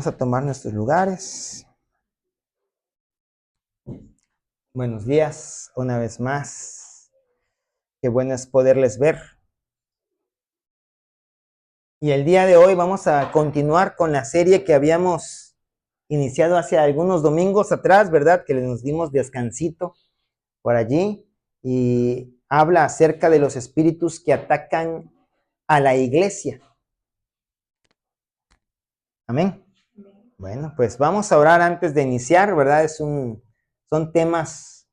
Vamos a tomar nuestros lugares. Buenos días, una vez más. Qué bueno es poderles ver. Y el día de hoy vamos a continuar con la serie que habíamos iniciado hace algunos domingos atrás, ¿verdad? Que nos dimos descansito por allí. Y habla acerca de los espíritus que atacan a la iglesia. Amén. Bueno, pues vamos a orar antes de iniciar, ¿verdad? Son temas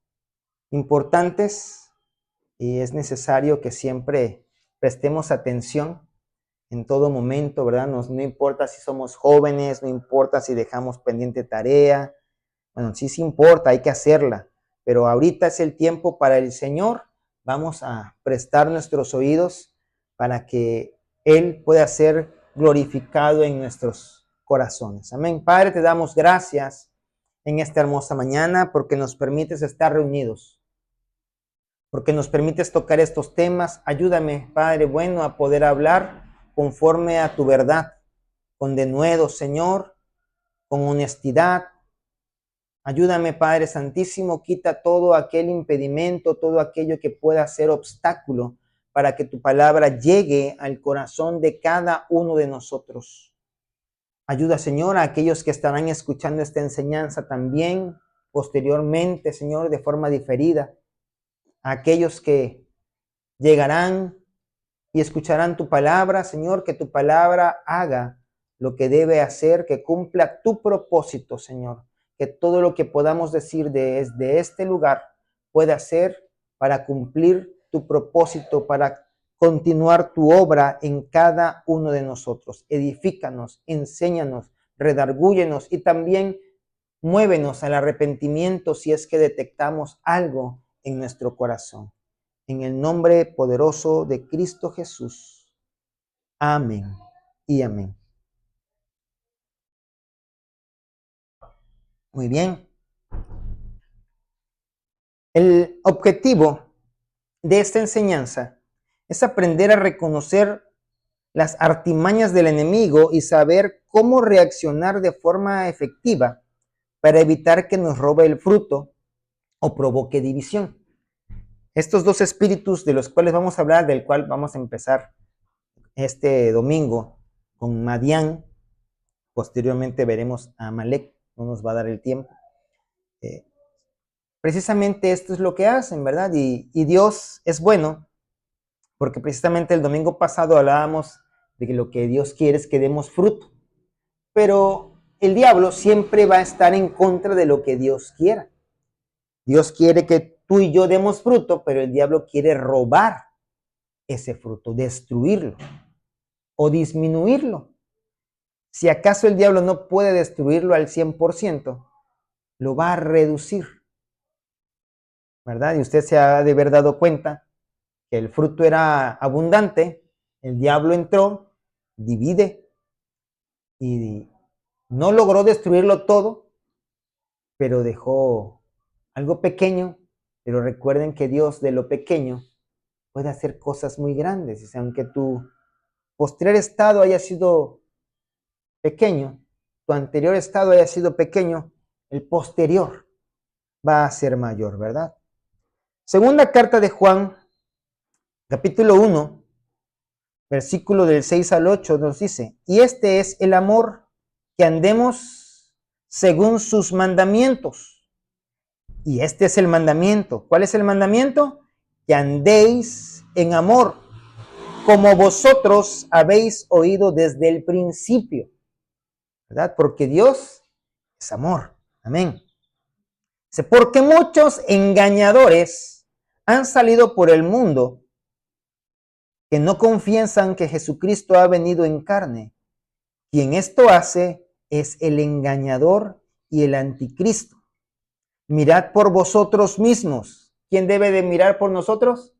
importantes y es necesario que siempre prestemos atención en todo momento, ¿verdad? No importa si somos jóvenes, no importa si dejamos pendiente tarea. Bueno, sí importa, hay que hacerla, pero ahorita es el tiempo para el Señor. Vamos a prestar nuestros oídos para que Él pueda ser glorificado en nuestros corazones. Amén. Padre, te damos gracias en esta hermosa mañana porque nos permites estar reunidos, porque nos permites tocar estos temas. Ayúdame, Padre bueno, a poder hablar conforme a tu verdad, con denuedo, Señor, con honestidad. Ayúdame, Padre Santísimo, quita todo aquel impedimento, todo aquello que pueda ser obstáculo para que tu palabra llegue al corazón de cada uno de nosotros. Ayuda, Señor, a aquellos que estarán escuchando esta enseñanza también posteriormente, Señor, de forma diferida. A aquellos que llegarán y escucharán tu palabra, Señor, que tu palabra haga lo que debe hacer, que cumpla tu propósito, Señor. Que todo lo que podamos decir desde este lugar pueda ser para cumplir tu propósito, para continuar tu obra en cada uno de nosotros. Edifícanos, enséñanos, redargúyenos y también muévenos al arrepentimiento si es que detectamos algo en nuestro corazón. En el nombre poderoso de Cristo Jesús. Amén y amén. Muy bien. El objetivo de esta enseñanza es aprender a reconocer las artimañas del enemigo y saber cómo reaccionar de forma efectiva para evitar que nos robe el fruto o provoque división. Estos dos espíritus de los cuales vamos a hablar, del cual vamos a empezar este domingo con Madián, posteriormente veremos a Amalek, no nos va a dar el tiempo. Precisamente esto es lo que hacen, ¿verdad? Y Dios es bueno, porque precisamente el domingo pasado hablábamos de que lo que Dios quiere es que demos fruto, pero el diablo siempre va a estar en contra de lo que Dios quiera. Dios quiere que tú y yo demos fruto, pero el diablo quiere robar ese fruto, destruirlo o disminuirlo. Si acaso el diablo no puede destruirlo al 100%, lo va a reducir, ¿verdad? Y usted se ha de haber dado cuenta que el fruto era abundante, el diablo entró, divide y no logró destruirlo todo, pero dejó algo pequeño. Pero recuerden que Dios de lo pequeño puede hacer cosas muy grandes. O sea, aunque tu posterior estado haya sido pequeño, tu anterior estado haya sido pequeño, el posterior va a ser mayor, ¿verdad? Segunda carta de Juan, capítulo 1, versículo del 6 al 8 nos dice, y este es el amor, que andemos según sus mandamientos. Y este es el mandamiento. ¿Cuál es el mandamiento? Que andéis en amor, como vosotros habéis oído desde el principio, ¿verdad? Porque Dios es amor. Amén. Dice, porque muchos engañadores han salido por el mundo que no confiesan que Jesucristo ha venido en carne. Quien esto hace es el engañador y el anticristo. Mirad por vosotros mismos. ¿Quién debe de mirar por nosotros?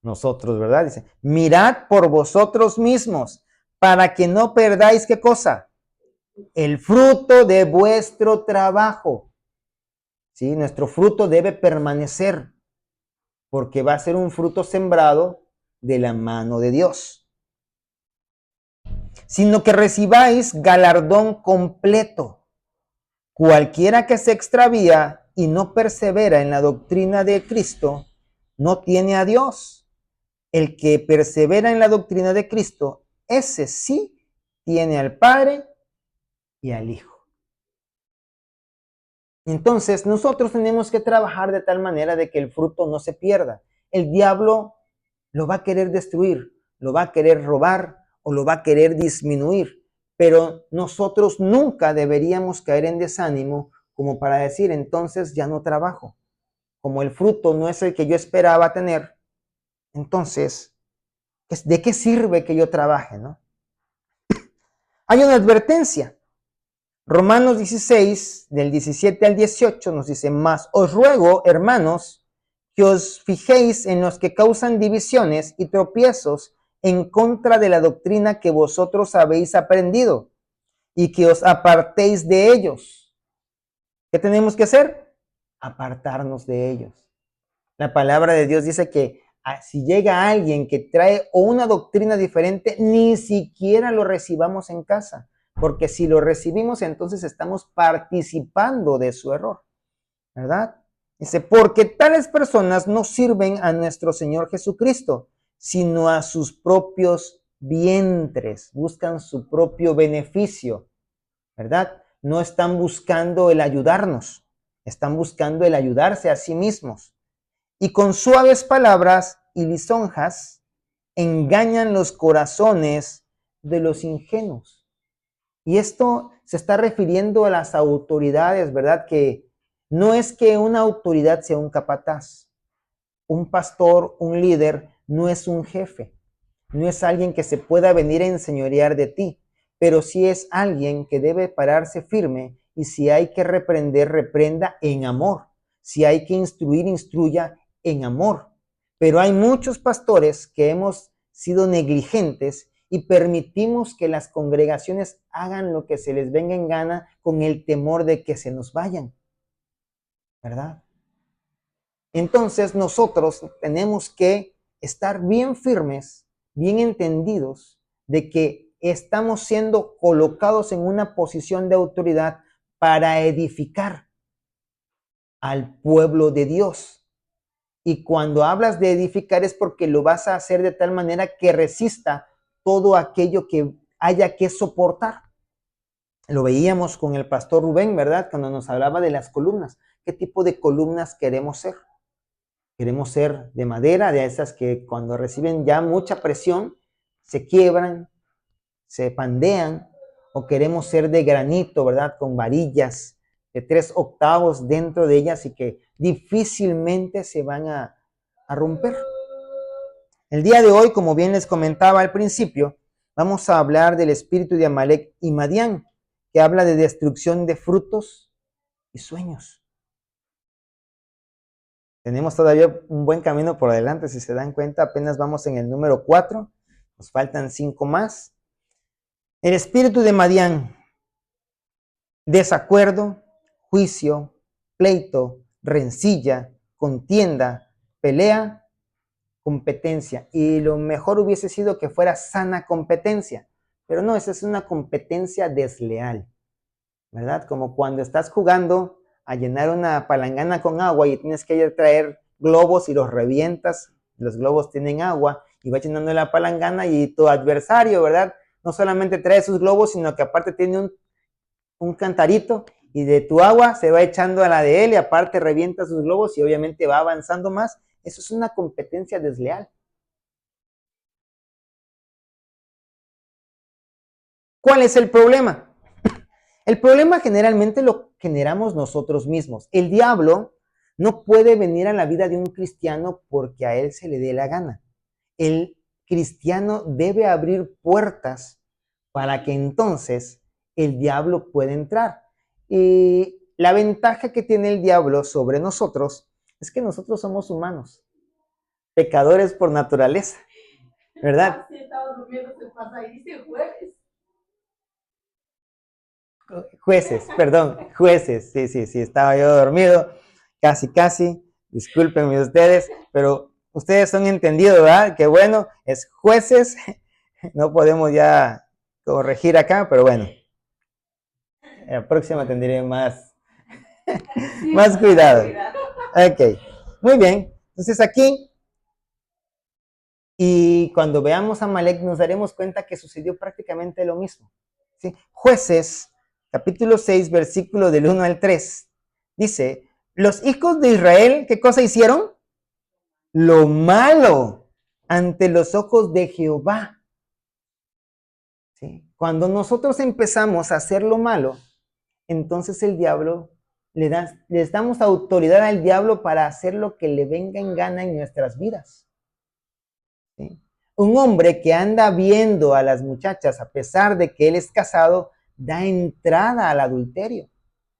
Nosotros, ¿verdad? Dice, mirad por vosotros mismos para que no perdáis, ¿qué cosa? El fruto de vuestro trabajo. ¿Sí? Nuestro fruto debe permanecer porque va a ser un fruto sembrado de la mano de Dios. sino que recibáis galardón completo. Cualquiera que se extravía y no persevera en la doctrina de Cristo, no tiene a Dios. El que persevera en la doctrina de Cristo, ese sí tiene al Padre y al Hijo. Entonces, nosotros tenemos que trabajar de tal manera de que el fruto no se pierda. El diablo lo va a querer destruir, lo va a querer robar o lo va a querer disminuir, pero nosotros nunca deberíamos caer en desánimo como para decir, entonces ya no trabajo. Como el fruto no es el que yo esperaba tener, entonces, ¿de qué sirve que yo trabaje, no? Hay una advertencia. Romanos 16, del 17 al 18, nos dice, mas os ruego, hermanos, que os fijéis en los que causan divisiones y tropiezos en contra de la doctrina que vosotros habéis aprendido y que os apartéis de ellos. ¿Qué tenemos que hacer? Apartarnos de ellos. La palabra de Dios dice que si llega alguien que trae una doctrina diferente, ni siquiera lo recibamos en casa. Porque si lo recibimos, entonces estamos participando de su error, ¿verdad? Dice, porque tales personas no sirven a nuestro Señor Jesucristo, sino a sus propios vientres, buscan su propio beneficio, ¿verdad? No están buscando el ayudarnos, están buscando el ayudarse a sí mismos. Y con suaves palabras y lisonjas engañan los corazones de los ingenuos. Y esto se está refiriendo a las autoridades, ¿verdad? Que no es que una autoridad sea un capataz. Un pastor, un líder, no es un jefe. No es alguien que se pueda venir a enseñorear de ti, pero sí es alguien que debe pararse firme y si hay que reprender, reprenda en amor. Si hay que instruir, instruya en amor. Pero hay muchos pastores que hemos sido negligentes y permitimos que las congregaciones hagan lo que se les venga en gana con el temor de que se nos vayan, ¿verdad? Entonces nosotros tenemos que estar bien firmes, bien entendidos de que estamos siendo colocados en una posición de autoridad para edificar al pueblo de Dios. Y cuando hablas de edificar es porque lo vas a hacer de tal manera que resista todo aquello que haya que soportar. Lo veíamos con el pastor Rubén, ¿verdad? Cuando nos hablaba de las columnas. ¿Qué tipo de columnas queremos ser? Queremos ser de madera, de esas que cuando reciben ya mucha presión se quiebran, se pandean, o queremos ser de granito, ¿verdad? Con varillas de 3 octavos dentro de ellas y que difícilmente se van a romper. El día de hoy, como bien les comentaba al principio, vamos a hablar del espíritu de Amalek y Madián, que habla de destrucción de frutos y sueños. Tenemos todavía un buen camino por delante, si se dan cuenta, apenas vamos en el número 4, nos faltan 5 más. El espíritu de Madián, desacuerdo, juicio, pleito, rencilla, contienda, pelea, competencia. Y lo mejor hubiese sido que fuera sana competencia, pero no, esa es una competencia desleal, ¿verdad? Como cuando estás jugando a llenar una palangana con agua y tienes que ir a traer globos y los revientas, los globos tienen agua y vas llenando la palangana y tu adversario, ¿verdad? No solamente trae sus globos, sino que aparte tiene un cantarito y de tu agua se va echando a la de él y aparte revienta sus globos y obviamente va avanzando más. Eso es una competencia desleal. ¿Cuál es el problema? El problema generalmente lo generamos nosotros mismos. El diablo no puede venir a la vida de un cristiano porque a él se le dé la gana. El cristiano debe abrir puertas para que entonces el diablo pueda entrar. Y la ventaja que tiene el diablo sobre nosotros es que nosotros somos humanos, pecadores por naturaleza, ¿verdad? Jueces, sí, estaba yo dormido, casi, discúlpenme ustedes, pero ustedes son entendidos, ¿verdad? Que bueno, es jueces, no podemos ya corregir acá, pero bueno. La próxima tendré más, sí, más cuidado. Ok, muy bien. Entonces aquí, y cuando veamos a Amalek nos daremos cuenta que sucedió prácticamente lo mismo. ¿Sí? Jueces, capítulo 6, versículo del 1 al 3, dice, los hijos de Israel, ¿qué cosa hicieron? Lo malo ante los ojos de Jehová. ¿Sí? Cuando nosotros empezamos a hacer lo malo, entonces el diablo, les damos autoridad al diablo para hacer lo que le venga en gana en nuestras vidas. ¿Sí? Un hombre que anda viendo a las muchachas a pesar de que él es casado, da entrada al adulterio.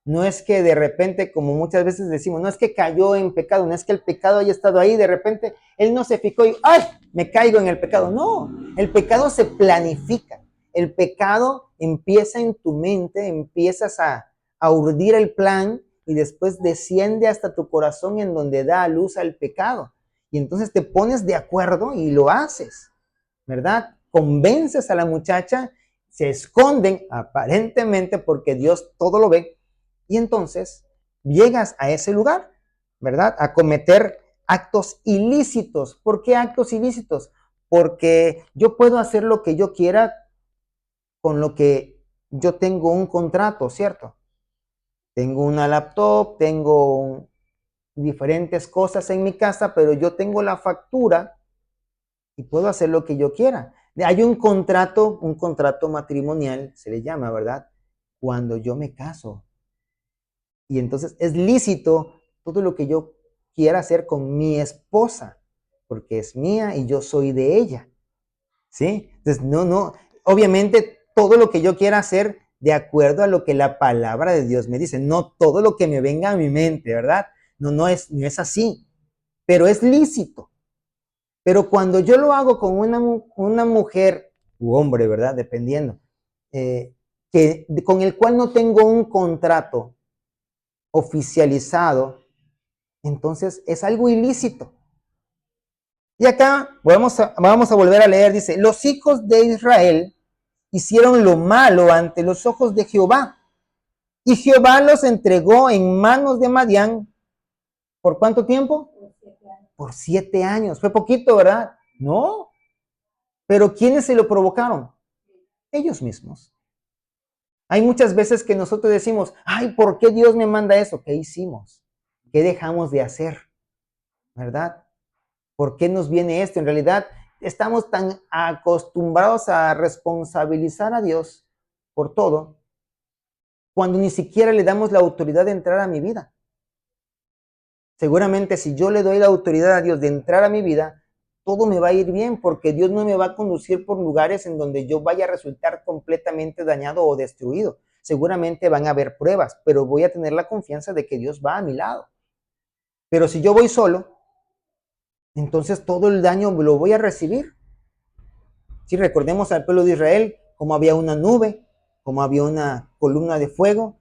No es que de repente, como muchas veces decimos, no es que cayó en pecado, no es que el pecado haya estado ahí, de repente él no se fijó y ¡ay! Me caigo en el pecado. No, el pecado se planifica. El pecado empieza en tu mente, empiezas a urdir el plan y después desciende hasta tu corazón en donde da a luz al pecado. Y entonces te pones de acuerdo y lo haces, ¿verdad? Convences a la muchacha, se esconden aparentemente porque Dios todo lo ve y entonces llegas a ese lugar, ¿verdad? A cometer actos ilícitos. ¿Por qué actos ilícitos? Porque yo puedo hacer lo que yo quiera con lo que yo tengo un contrato, ¿cierto? Tengo una laptop, tengo diferentes cosas en mi casa, pero yo tengo la factura y puedo hacer lo que yo quiera. Hay un contrato matrimonial, se le llama, ¿verdad? Cuando yo me caso. Y entonces es lícito todo lo que yo quiera hacer con mi esposa, porque es mía y yo soy de ella. ¿Sí? Entonces, no, obviamente todo lo que yo quiera hacer de acuerdo a lo que la palabra de Dios me dice, no todo lo que me venga a mi mente, ¿verdad? No es así, pero es lícito. Pero cuando yo lo hago con una mujer u hombre, ¿verdad? Dependiendo, con el cual no tengo un contrato oficializado, entonces es algo ilícito. Y acá vamos a volver a leer, dice, los hijos de Israel hicieron lo malo ante los ojos de Jehová, y Jehová los entregó en manos de Madián. ¿Por cuánto tiempo? Por 7 años. Fue poquito, ¿verdad? No. Pero ¿quiénes se lo provocaron? Ellos mismos. Hay muchas veces que nosotros decimos, ay, ¿por qué Dios me manda eso? ¿Qué hicimos? ¿Qué dejamos de hacer? ¿Verdad? ¿Por qué nos viene esto? En realidad, estamos tan acostumbrados a responsabilizar a Dios por todo, cuando ni siquiera le damos la autoridad de entrar a mi vida. Seguramente si yo le doy la autoridad a Dios de entrar a mi vida, todo me va a ir bien porque Dios no me va a conducir por lugares en donde yo vaya a resultar completamente dañado o destruido. Seguramente van a haber pruebas, pero voy a tener la confianza de que Dios va a mi lado. Pero si yo voy solo, entonces todo el daño lo voy a recibir. Si recordemos al pueblo de Israel, como había una nube, como había una columna de fuego,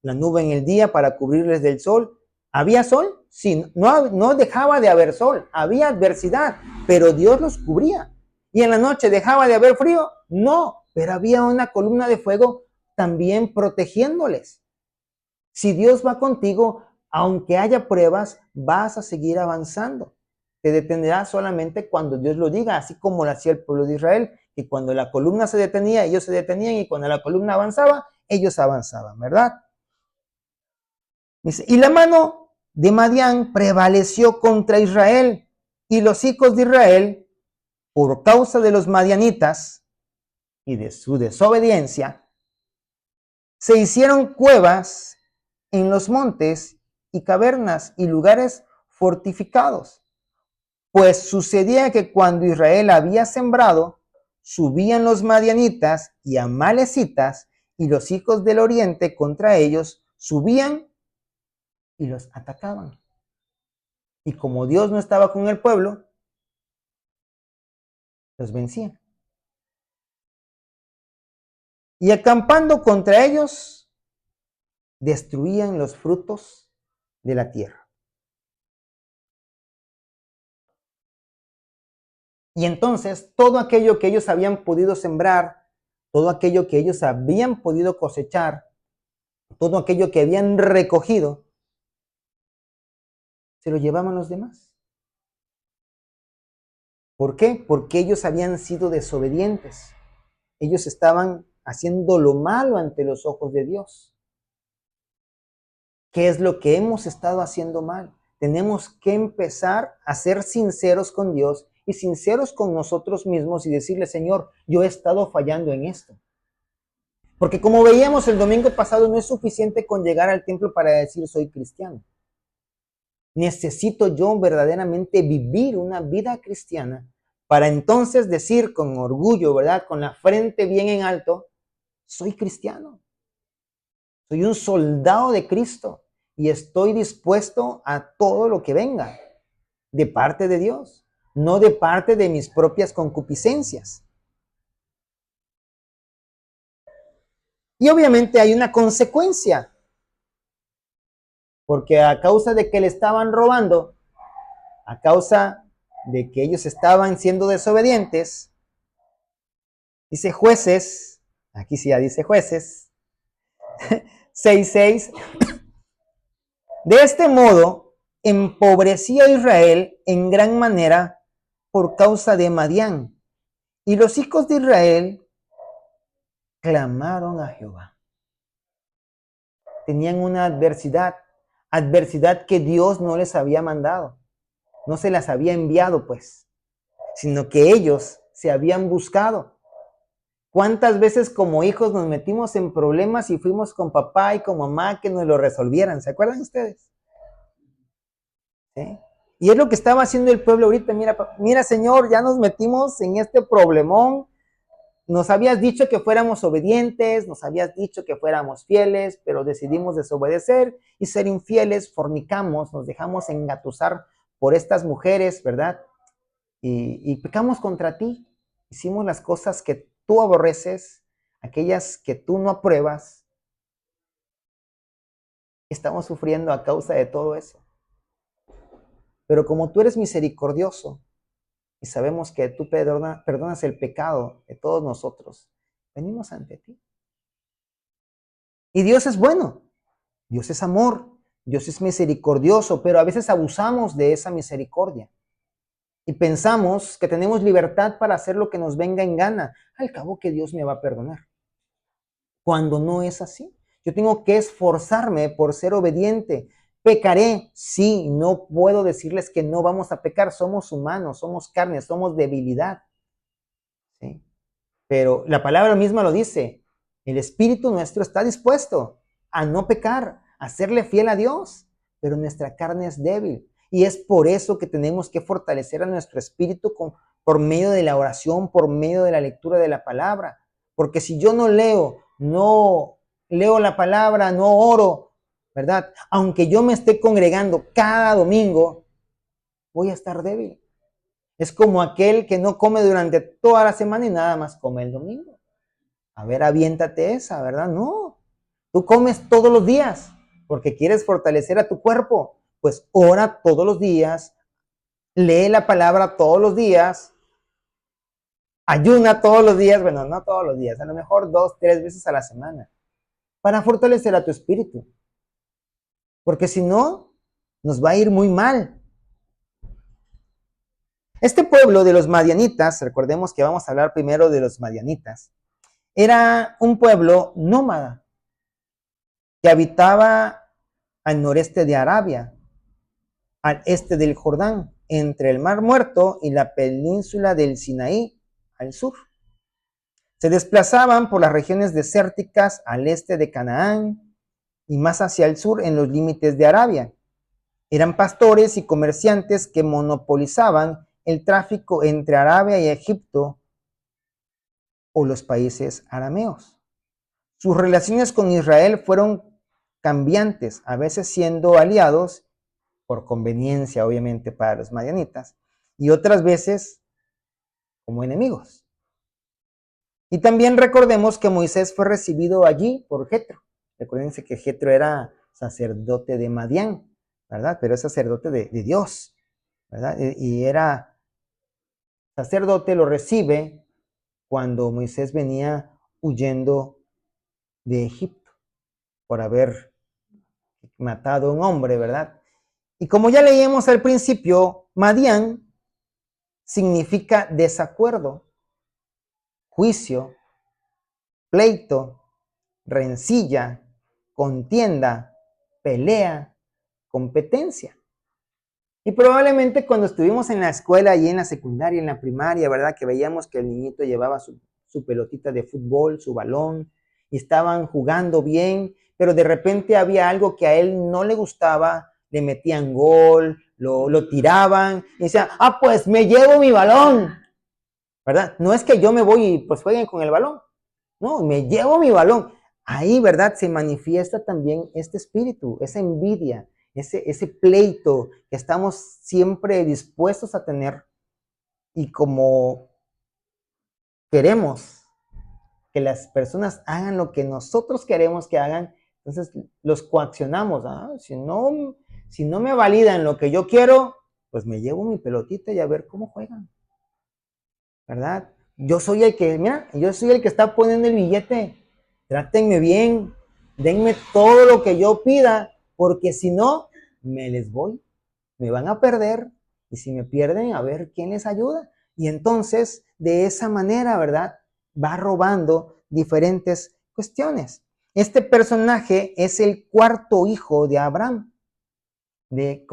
la nube en el día para cubrirles del sol. ¿Había sol? Sí, no dejaba de haber sol, había adversidad, pero Dios los cubría. ¿Y en la noche dejaba de haber frío? No, pero había una columna de fuego también protegiéndoles. Si Dios va contigo, aunque haya pruebas, vas a seguir avanzando. Te detendrás solamente cuando Dios lo diga, así como lo hacía el pueblo de Israel, que cuando la columna se detenía, ellos se detenían, y cuando la columna avanzaba, ellos avanzaban, ¿verdad? Dice, y la mano de Madián prevaleció contra Israel, y los hijos de Israel, por causa de los madianitas y de su desobediencia, se hicieron cuevas en los montes y cavernas y lugares fortificados. Pues sucedía que cuando Israel había sembrado, subían los madianitas y amalecitas, y los hijos del oriente contra ellos subían y los atacaban. Y como Dios no estaba con el pueblo, los vencían. Y acampando contra ellos, destruían los frutos de la tierra. Y entonces todo aquello que ellos habían podido sembrar, todo aquello que ellos habían podido cosechar, todo aquello que habían recogido, se lo llevaban los demás. ¿Por qué? Porque ellos habían sido desobedientes. Ellos estaban haciendo lo malo ante los ojos de Dios. ¿Qué es lo que hemos estado haciendo mal? Tenemos que empezar a ser sinceros con Dios y sinceros con nosotros mismos y decirle, Señor, yo he estado fallando en esto. Porque como veíamos el domingo pasado, no es suficiente con llegar al templo para decir soy cristiano. Necesito yo verdaderamente vivir una vida cristiana para entonces decir con orgullo, ¿verdad? Con la frente bien en alto, soy cristiano. Soy un soldado de Cristo y estoy dispuesto a todo lo que venga de parte de Dios, no de parte de mis propias concupiscencias. Y obviamente hay una consecuencia, porque a causa de que le estaban robando, a causa de que ellos estaban siendo desobedientes, dice Jueces, aquí sí ya dice Jueces, 6:6, de este modo empobrecía a Israel en gran manera por causa de Madián, y los hijos de Israel clamaron a Jehová. Tenían una adversidad que Dios no les había mandado, no se las había enviado pues, sino que ellos se habían buscado. ¿Cuántas veces como hijos nos metimos en problemas y fuimos con papá y con mamá que nos lo resolvieran? ¿Se acuerdan ustedes? ¿Sí? Y es lo que estaba haciendo el pueblo ahorita. Mira, Señor, ya nos metimos en este problemón. Nos habías dicho que fuéramos obedientes, nos habías dicho que fuéramos fieles, pero decidimos desobedecer y ser infieles, fornicamos, nos dejamos engatusar por estas mujeres, ¿verdad? Y pecamos contra ti. Hicimos las cosas que tú aborreces, aquellas que tú no apruebas. Estamos sufriendo a causa de todo eso. Pero como tú eres misericordioso y sabemos que tú perdonas el pecado de todos nosotros, venimos ante ti. Y Dios es bueno, Dios es amor, Dios es misericordioso, pero a veces abusamos de esa misericordia. Y pensamos que tenemos libertad para hacer lo que nos venga en gana. Al cabo que Dios me va a perdonar. Cuando no es así. Yo tengo que esforzarme por ser obediente. Pecaré, sí, no puedo decirles que no vamos a pecar. Somos humanos, somos carne, somos debilidad. ¿Sí? Pero la palabra misma lo dice. El espíritu nuestro está dispuesto a no pecar, a serle fiel a Dios, pero nuestra carne es débil. Y es por eso que tenemos que fortalecer a nuestro espíritu por medio de la oración, por medio de la lectura de la palabra. Porque si yo no leo la palabra, no oro, ¿verdad? Aunque yo me esté congregando cada domingo, voy a estar débil. Es como aquel que no come durante toda la semana y nada más come el domingo. A ver, aviéntate esa, ¿verdad? No, tú comes todos los días porque quieres fortalecer a tu cuerpo. Pues ora todos los días, lee la palabra todos los días, ayuna todos los días, bueno, no todos los días, a lo mejor 2, 3 veces a la semana, para fortalecer a tu espíritu. Porque si no, nos va a ir muy mal. Este pueblo de los madianitas, recordemos que vamos a hablar primero de los madianitas, era un pueblo nómada que habitaba al noreste de Arabia, al este del Jordán, entre el Mar Muerto y la península del Sinaí, al sur. Se desplazaban por las regiones desérticas al este de Canaán y más hacia el sur en los límites de Arabia. Eran pastores y comerciantes que monopolizaban el tráfico entre Arabia y Egipto o los países arameos. Sus relaciones con Israel fueron cambiantes, a veces siendo aliados por conveniencia, obviamente, para los madianitas, y otras veces como enemigos. Y también recordemos que Moisés fue recibido allí por Jetro. Recuérdense que Jetro era sacerdote de Madián, ¿verdad? Pero es sacerdote de Dios, ¿verdad? Y era sacerdote, lo recibe cuando Moisés venía huyendo de Egipto por haber matado a un hombre, ¿verdad? Y como ya leíamos al principio, Madián significa desacuerdo, juicio, pleito, rencilla, contienda, pelea, competencia. Y probablemente cuando estuvimos en la escuela y en la secundaria, en la primaria, ¿verdad? Que veíamos que el niñito llevaba su pelotita de fútbol, su balón, y estaban jugando bien, pero de repente había algo que a él no le gustaba, le metían gol, lo tiraban, y decían, pues me llevo mi balón, ¿verdad? No es que yo me voy y pues jueguen con el balón, no, me llevo mi balón. Ahí, ¿verdad? Se manifiesta también este espíritu, esa envidia, ese pleito que estamos siempre dispuestos a tener, y como queremos que las personas hagan lo que nosotros queremos que hagan, entonces los coaccionamos. Si no me validan lo que yo quiero, pues me llevo mi pelotita y a ver cómo juegan, ¿verdad? Yo soy el que está poniendo el billete. Trátenme bien, denme todo lo que yo pida, porque si no, me les voy, me van a perder, y si me pierden, a ver quién les ayuda. Y entonces, de esa manera, ¿verdad? Va robando diferentes cuestiones. Este personaje es el cuarto hijo de Abraham, de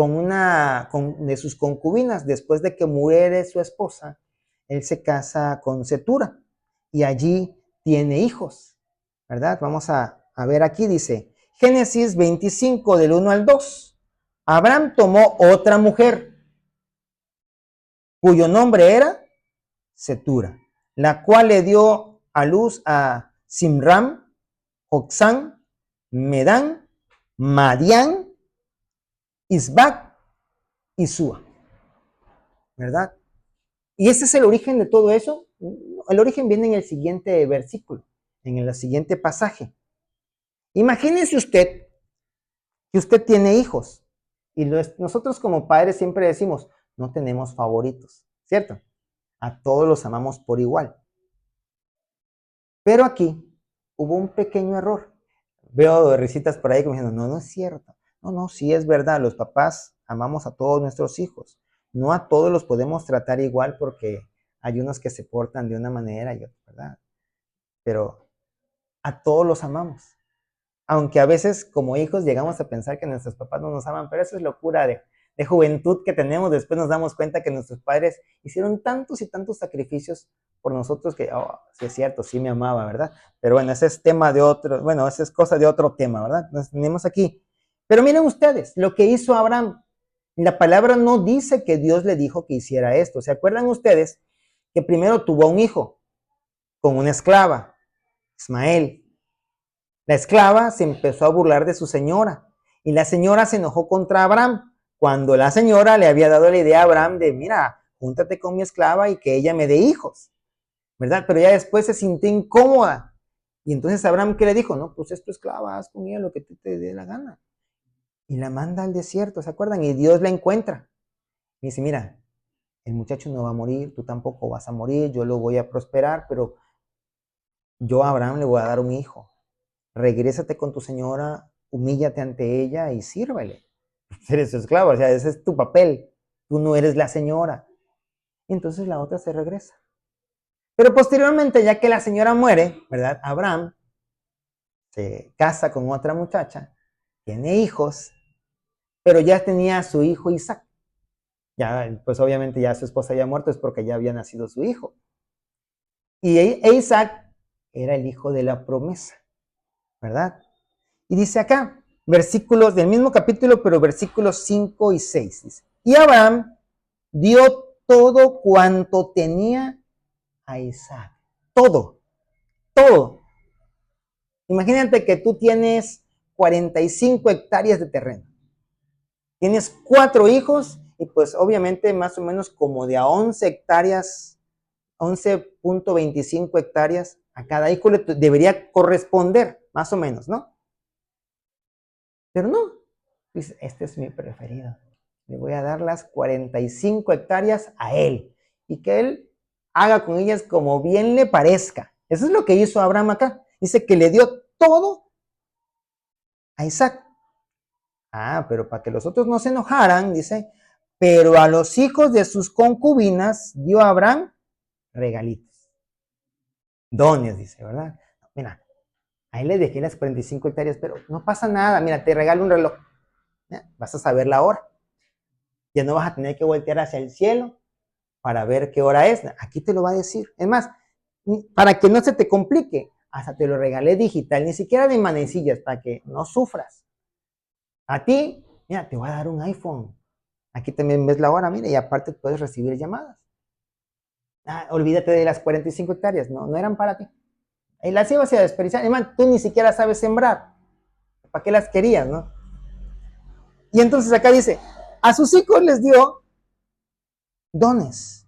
sus concubinas. Después de que muere su esposa, él se casa con Cetura y allí tiene hijos, ¿verdad? Vamos a ver aquí, dice Génesis 25 del 1 al 2. Abraham tomó otra mujer cuyo nombre era Cetura, la cual le dio a luz a Simram, Joksán, Medán, Madián, Isbac y Sua, ¿verdad? Y ese es el origen de todo eso. El origen viene en el siguiente versículo, en el siguiente pasaje. Imagínese usted que usted tiene hijos, y nosotros como padres siempre decimos, no tenemos favoritos, ¿cierto? A todos los amamos por igual. Pero aquí hubo un pequeño error. Veo risitas por ahí que me dicen, no, no es cierto. No, sí es verdad, los papás amamos a todos nuestros hijos. No a todos los podemos tratar igual, porque hay unos que se portan de una manera y otros, ¿verdad? Pero a todos los amamos. Aunque a veces como hijos llegamos a pensar que nuestros papás no nos aman, pero eso es locura de juventud que tenemos. Después nos damos cuenta que nuestros padres hicieron tantos y tantos sacrificios por nosotros que, sí es cierto, sí me amaba, ¿verdad? Pero bueno, ese es tema de otro, bueno, esa es cosa de otro tema, ¿verdad? Nos tenemos aquí. Pero miren ustedes, lo que hizo Abraham, la palabra no dice que Dios le dijo que hiciera esto. ¿Se acuerdan ustedes que primero tuvo un hijo con una esclava, Ismael? La esclava se empezó a burlar de su señora, y la señora se enojó contra Abraham cuando la señora le había dado la idea a Abraham de, mira, júntate con mi esclava y que ella me dé hijos, ¿verdad? Pero ya después se sintió incómoda, y entonces Abraham, ¿qué le dijo? No, pues es tu esclava, haz con ella lo que te dé la gana. Y la manda al desierto, ¿se acuerdan? Y Dios la encuentra y dice, mira, el muchacho no va a morir, tú tampoco vas a morir, yo lo voy a prosperar, pero yo a Abraham le voy a dar un hijo. Regrésate con tu señora, humíllate ante ella y sírvele. Eres su esclavo, o sea, ese es tu papel. Tú no eres la señora. Y entonces la otra se regresa. Pero posteriormente, ya que la señora muere, ¿verdad? Abraham se casa con otra muchacha, tiene hijos, pero ya tenía a su hijo Isaac. Ya, pues obviamente ya su esposa había muerto, es porque ya había nacido su hijo. Y Isaac era el hijo de la promesa, ¿verdad? Y dice acá, versículos del mismo capítulo, pero versículos 5 y 6. Dice, y Abraham dio todo cuanto tenía a Isaac. Todo, todo. Imagínate que tú tienes 45 hectáreas de terreno. Tienes 4 hijos y pues obviamente más o menos como de a 11 hectáreas, 11.25 hectáreas a cada hijo le debería corresponder, más o menos, ¿no? Pero no, dice, este es mi preferido. Le voy a dar las 45 hectáreas a él y que él haga con ellas como bien le parezca. Eso es lo que hizo Abraham acá. Dice que le dio todo a Isaac. Pero para que los otros no se enojaran, dice, pero a los hijos de sus concubinas dio a Abraham regalitos. Dones, dice, ¿verdad? Mira, ahí le dejé las 45 hectáreas, pero no pasa nada. Mira, te regalo un reloj. Vas a saber la hora. Ya no vas a tener que voltear hacia el cielo para ver qué hora es. Aquí te lo va a decir. Es más, para que no se te complique, hasta te lo regalé digital, ni siquiera de manecillas, para que no sufras. A ti, mira, te voy a dar un iPhone. Aquí también ves la hora, mira, y aparte puedes recibir llamadas. Olvídate de las 45 hectáreas, no eran para ti. Y las ibas a desperdiciar. Además, tú ni siquiera sabes sembrar. ¿Para qué las querías, no? Y entonces acá dice, a sus hijos les dio dones.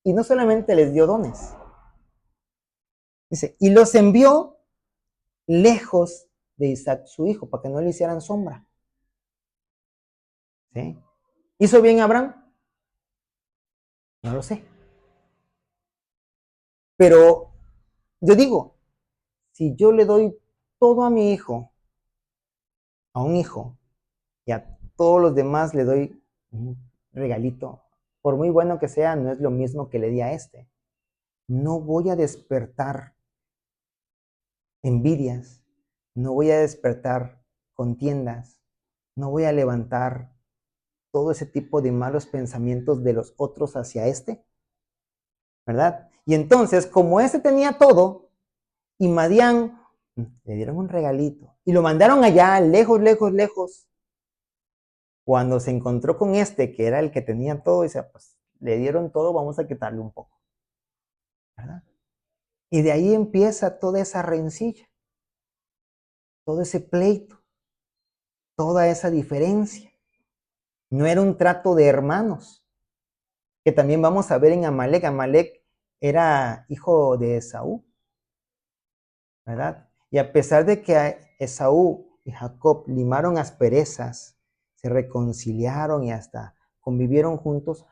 Y no solamente les dio dones. Dice, y los envió lejos de Isaac, su hijo, para que no le hicieran sombra. ¿Sí? ¿Hizo bien Abraham? No lo sé. Pero yo digo, si yo le doy todo a mi hijo, a un hijo, y a todos los demás le doy un regalito, por muy bueno que sea, no es lo mismo que le di a este. No voy a despertar envidias, no voy a despertar contiendas, no voy a levantar todo ese tipo de malos pensamientos de los otros hacia este, ¿verdad? Y entonces, como este tenía todo, y Madián le dieron un regalito, y lo mandaron allá, lejos, lejos, lejos. Cuando se encontró con este, que era el que tenía todo, dice, pues le dieron todo, vamos a quitarle un poco, ¿verdad? Y de ahí empieza toda esa rencilla, todo ese pleito, toda esa diferencia. No era un trato de hermanos, que también vamos a ver en Amalek. Amalek era hijo de Esaú, ¿verdad? Y a pesar de que Esaú y Jacob limaron asperezas, se reconciliaron y hasta convivieron juntos,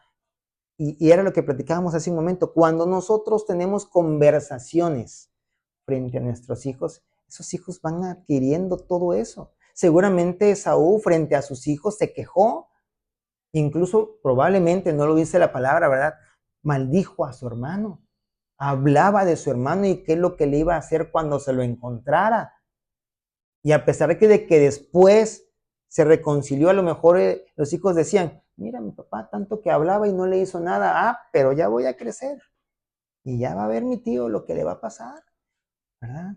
y era lo que platicábamos hace un momento, cuando nosotros tenemos conversaciones frente a nuestros hijos, esos hijos van adquiriendo todo eso. Seguramente Esaú frente a sus hijos se quejó, incluso probablemente, no lo dice la palabra, ¿verdad? Maldijo a su hermano, hablaba de su hermano y qué es lo que le iba a hacer cuando se lo encontrara. Y a pesar de que después se reconcilió, a lo mejor los hijos decían, mira, mi papá tanto que hablaba y no le hizo nada, pero ya voy a crecer y ya va a ver mi tío lo que le va a pasar, ¿verdad?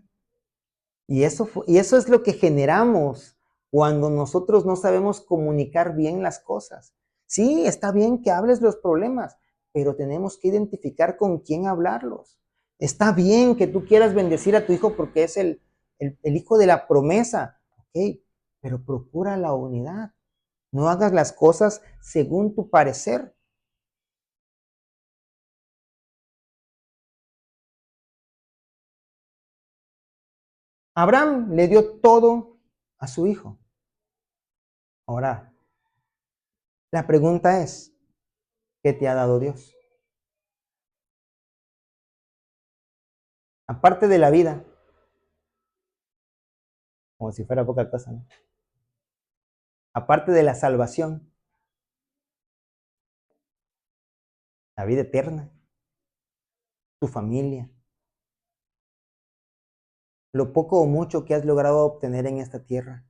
Y eso es lo que generamos cuando nosotros no sabemos comunicar bien las cosas. Sí, está bien que hables los problemas, pero tenemos que identificar con quién hablarlos. Está bien que tú quieras bendecir a tu hijo porque es el hijo de la promesa, ok, pero procura la unidad. No hagas las cosas según tu parecer. Abraham le dio todo a su hijo. Ahora, la pregunta es, ¿qué te ha dado Dios? Aparte de la vida, como si fuera poca cosa, ¿no? Aparte de la salvación, la vida eterna, tu familia, lo poco o mucho que has logrado obtener en esta tierra,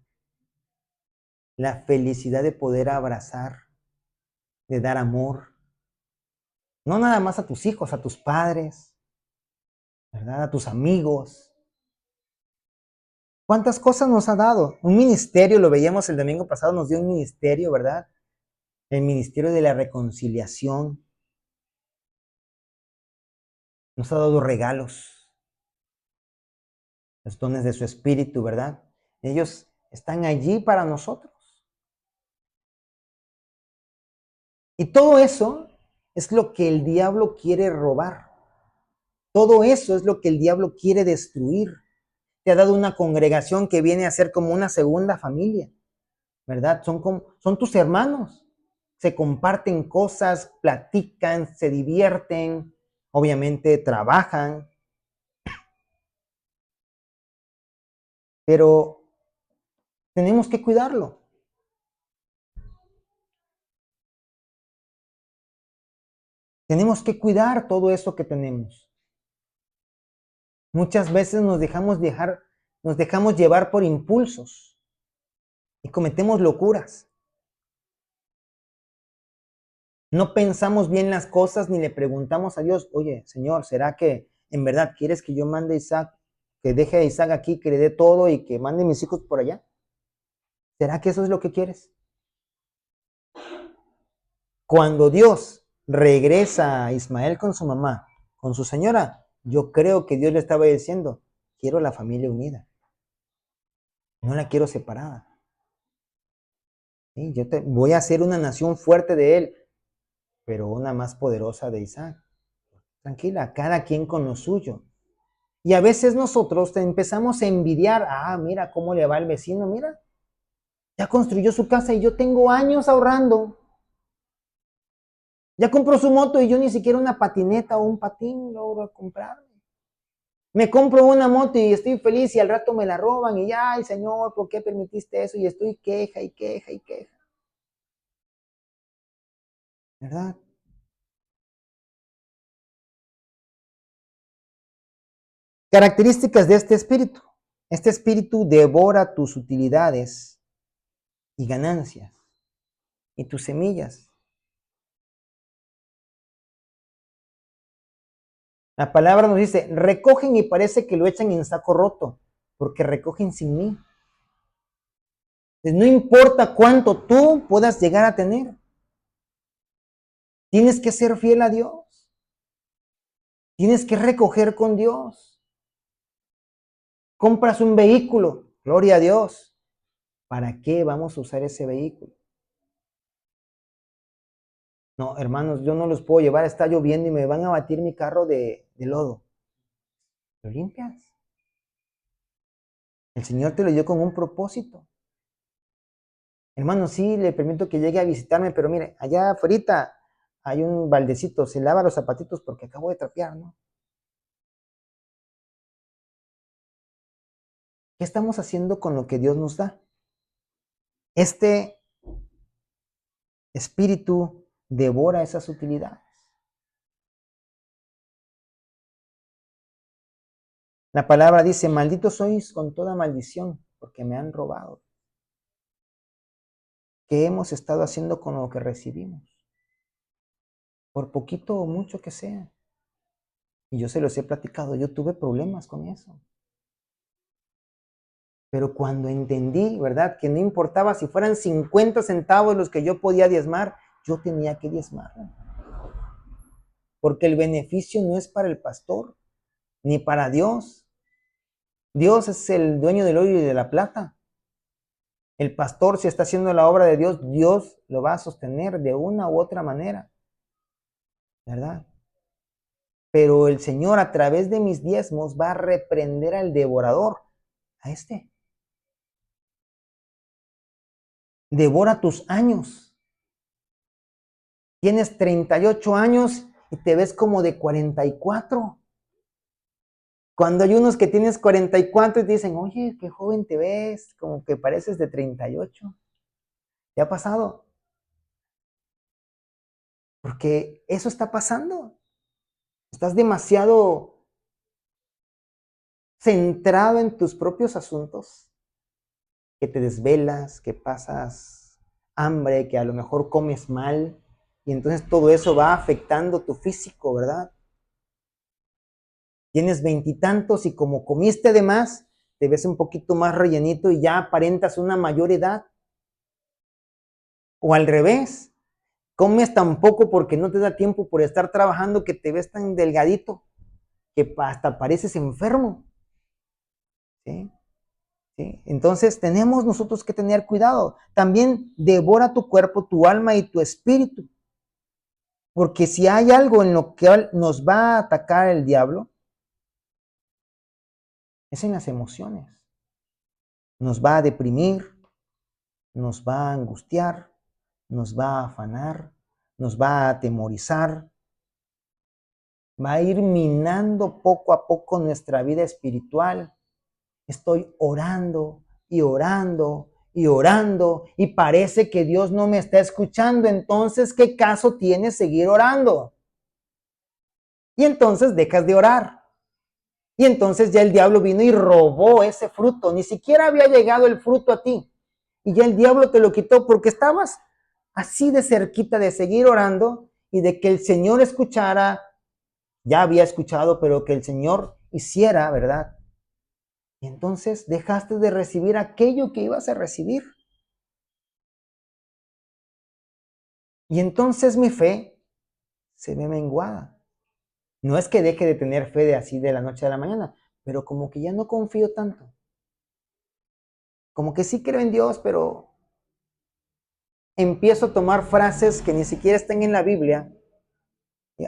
la felicidad de poder abrazar, de dar amor, no nada más a tus hijos, a tus padres, ¿verdad? A tus amigos. ¿Cuántas cosas nos ha dado? Un ministerio, lo veíamos el domingo pasado, nos dio un ministerio, ¿verdad? El ministerio de la reconciliación. Nos ha dado regalos, los dones de su espíritu, ¿verdad? Ellos están allí para nosotros. Y todo eso es lo que el diablo quiere robar. Todo eso es lo que el diablo quiere destruir. Te ha dado una congregación que viene a ser como una segunda familia, ¿verdad? Son tus hermanos. Se comparten cosas, platican, se divierten, obviamente trabajan, pero tenemos que cuidarlo. Tenemos que cuidar todo eso que tenemos. Muchas veces nos dejamos llevar por impulsos y cometemos locuras. No pensamos bien las cosas ni le preguntamos a Dios, oye, Señor, ¿será que en verdad quieres que yo mande a Isaac, que deje a Isaac aquí, que le dé todo y que mande a mis hijos por allá? ¿Será que eso es lo que quieres? Cuando Dios regresa a Ismael con su mamá, con su señora, yo creo que Dios le estaba diciendo, quiero la familia unida, no la quiero separada. ¿Sí? Voy a hacer una nación fuerte de él, pero una más poderosa de Isaac. Tranquila, cada quien con lo suyo. Y a veces nosotros empezamos a envidiar, mira cómo le va al vecino, mira, ya construyó su casa y yo tengo años ahorrando. Ya compró su moto y yo ni siquiera una patineta o un patín logro comprarme. Me compro una moto y estoy feliz y al rato me la roban y ya, ay Señor, ¿por qué permitiste eso? Y estoy queja y queja y queja. ¿Verdad? Características de este espíritu. Este espíritu devora tus utilidades y ganancias y tus semillas. La palabra nos dice, recogen y parece que lo echan en saco roto, porque recogen sin mí. Entonces, no importa cuánto tú puedas llegar a tener, tienes que ser fiel a Dios. Tienes que recoger con Dios. Compras un vehículo, gloria a Dios. ¿Para qué vamos a usar ese vehículo? No, hermanos, yo no los puedo llevar, está lloviendo y me van a batir mi carro de lodo. ¿Lo limpias? El Señor te lo dio con un propósito. Hermano, sí, le permito que llegue a visitarme, pero mire, allá afuera hay un baldecito, se lava los zapatitos porque acabo de trapear, ¿no? ¿Qué estamos haciendo con lo que Dios nos da? Este espíritu devora esas utilidades. La palabra dice, malditos sois con toda maldición, porque me han robado. ¿Qué hemos estado haciendo con lo que recibimos? Por poquito o mucho que sea. Y yo se los he platicado, yo tuve problemas con eso. Pero cuando entendí, ¿verdad? Que no importaba si fueran 50 centavos los que yo podía diezmar, yo tenía que diezmar. Porque el beneficio no es para el pastor, ni para Dios. Dios es el dueño del oro y de la plata. El pastor, si está haciendo la obra de Dios, Dios lo va a sostener de una u otra manera. ¿Verdad? Pero el Señor a través de mis diezmos va a reprender al devorador, a este. Devora tus años. Tienes 38 años y te ves como de 44. Cuando hay unos que tienes 44 y te dicen, oye, qué joven te ves, como que pareces de 38. ¿Te ha pasado? Porque eso está pasando. Estás demasiado centrado en tus propios asuntos, que te desvelas, que pasas hambre, que a lo mejor comes mal, y entonces todo eso va afectando tu físico, ¿verdad? Tienes veintitantos y como comiste de más, te ves un poquito más rellenito y ya aparentas una mayor edad. O al revés, comes tan poco porque no te da tiempo por estar trabajando que te ves tan delgadito que hasta pareces enfermo. ¿Sí? ¿Sí? Entonces tenemos nosotros que tener cuidado. También devora tu cuerpo, tu alma y tu espíritu. Porque si hay algo en lo que nos va a atacar el diablo, es en las emociones. Nos va a deprimir, nos va a angustiar, nos va a afanar, nos va a atemorizar, va a ir minando poco a poco nuestra vida espiritual. Estoy orando y orando y orando y parece que Dios no me está escuchando. Entonces, ¿qué caso tiene seguir orando? Y entonces dejas de orar. Y entonces ya el diablo vino y robó ese fruto. Ni siquiera había llegado el fruto a ti. Y ya el diablo te lo quitó porque estabas así de cerquita de seguir orando y de que el Señor escuchara. Ya había escuchado, pero que el Señor hiciera, ¿verdad? Y entonces dejaste de recibir aquello que ibas a recibir. Y entonces mi fe se ve menguada. No es que deje de tener fe de así de la noche a la mañana, pero como que ya no confío tanto. Como que sí creo en Dios, pero empiezo a tomar frases que ni siquiera están en la Biblia.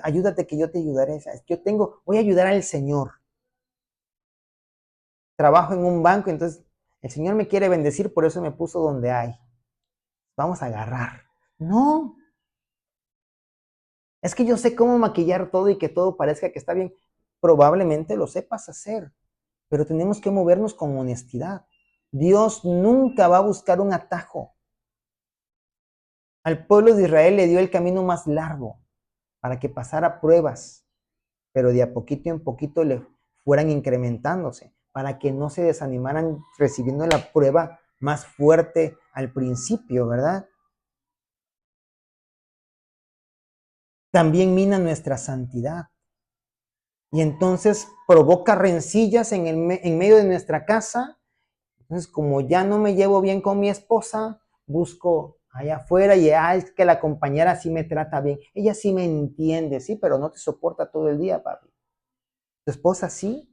Ayúdate que yo te ayudaré. Voy a ayudar al Señor. Trabajo en un banco, entonces el Señor me quiere bendecir, por eso me puso donde hay. Vamos a agarrar. No, es que yo sé cómo maquillar todo y que todo parezca que está bien. Probablemente lo sepas hacer, pero tenemos que movernos con honestidad. Dios nunca va a buscar un atajo. Al pueblo de Israel le dio el camino más largo para que pasara pruebas, pero de a poquito en poquito le fueran incrementándose, para que no se desanimaran recibiendo la prueba más fuerte al principio, ¿verdad? También mina nuestra santidad. Y entonces provoca rencillas en medio de nuestra casa. Entonces, como ya no me llevo bien con mi esposa, busco allá afuera y es que la compañera sí me trata bien. Ella sí me entiende, sí, pero no te soporta todo el día, papi. Tu esposa sí.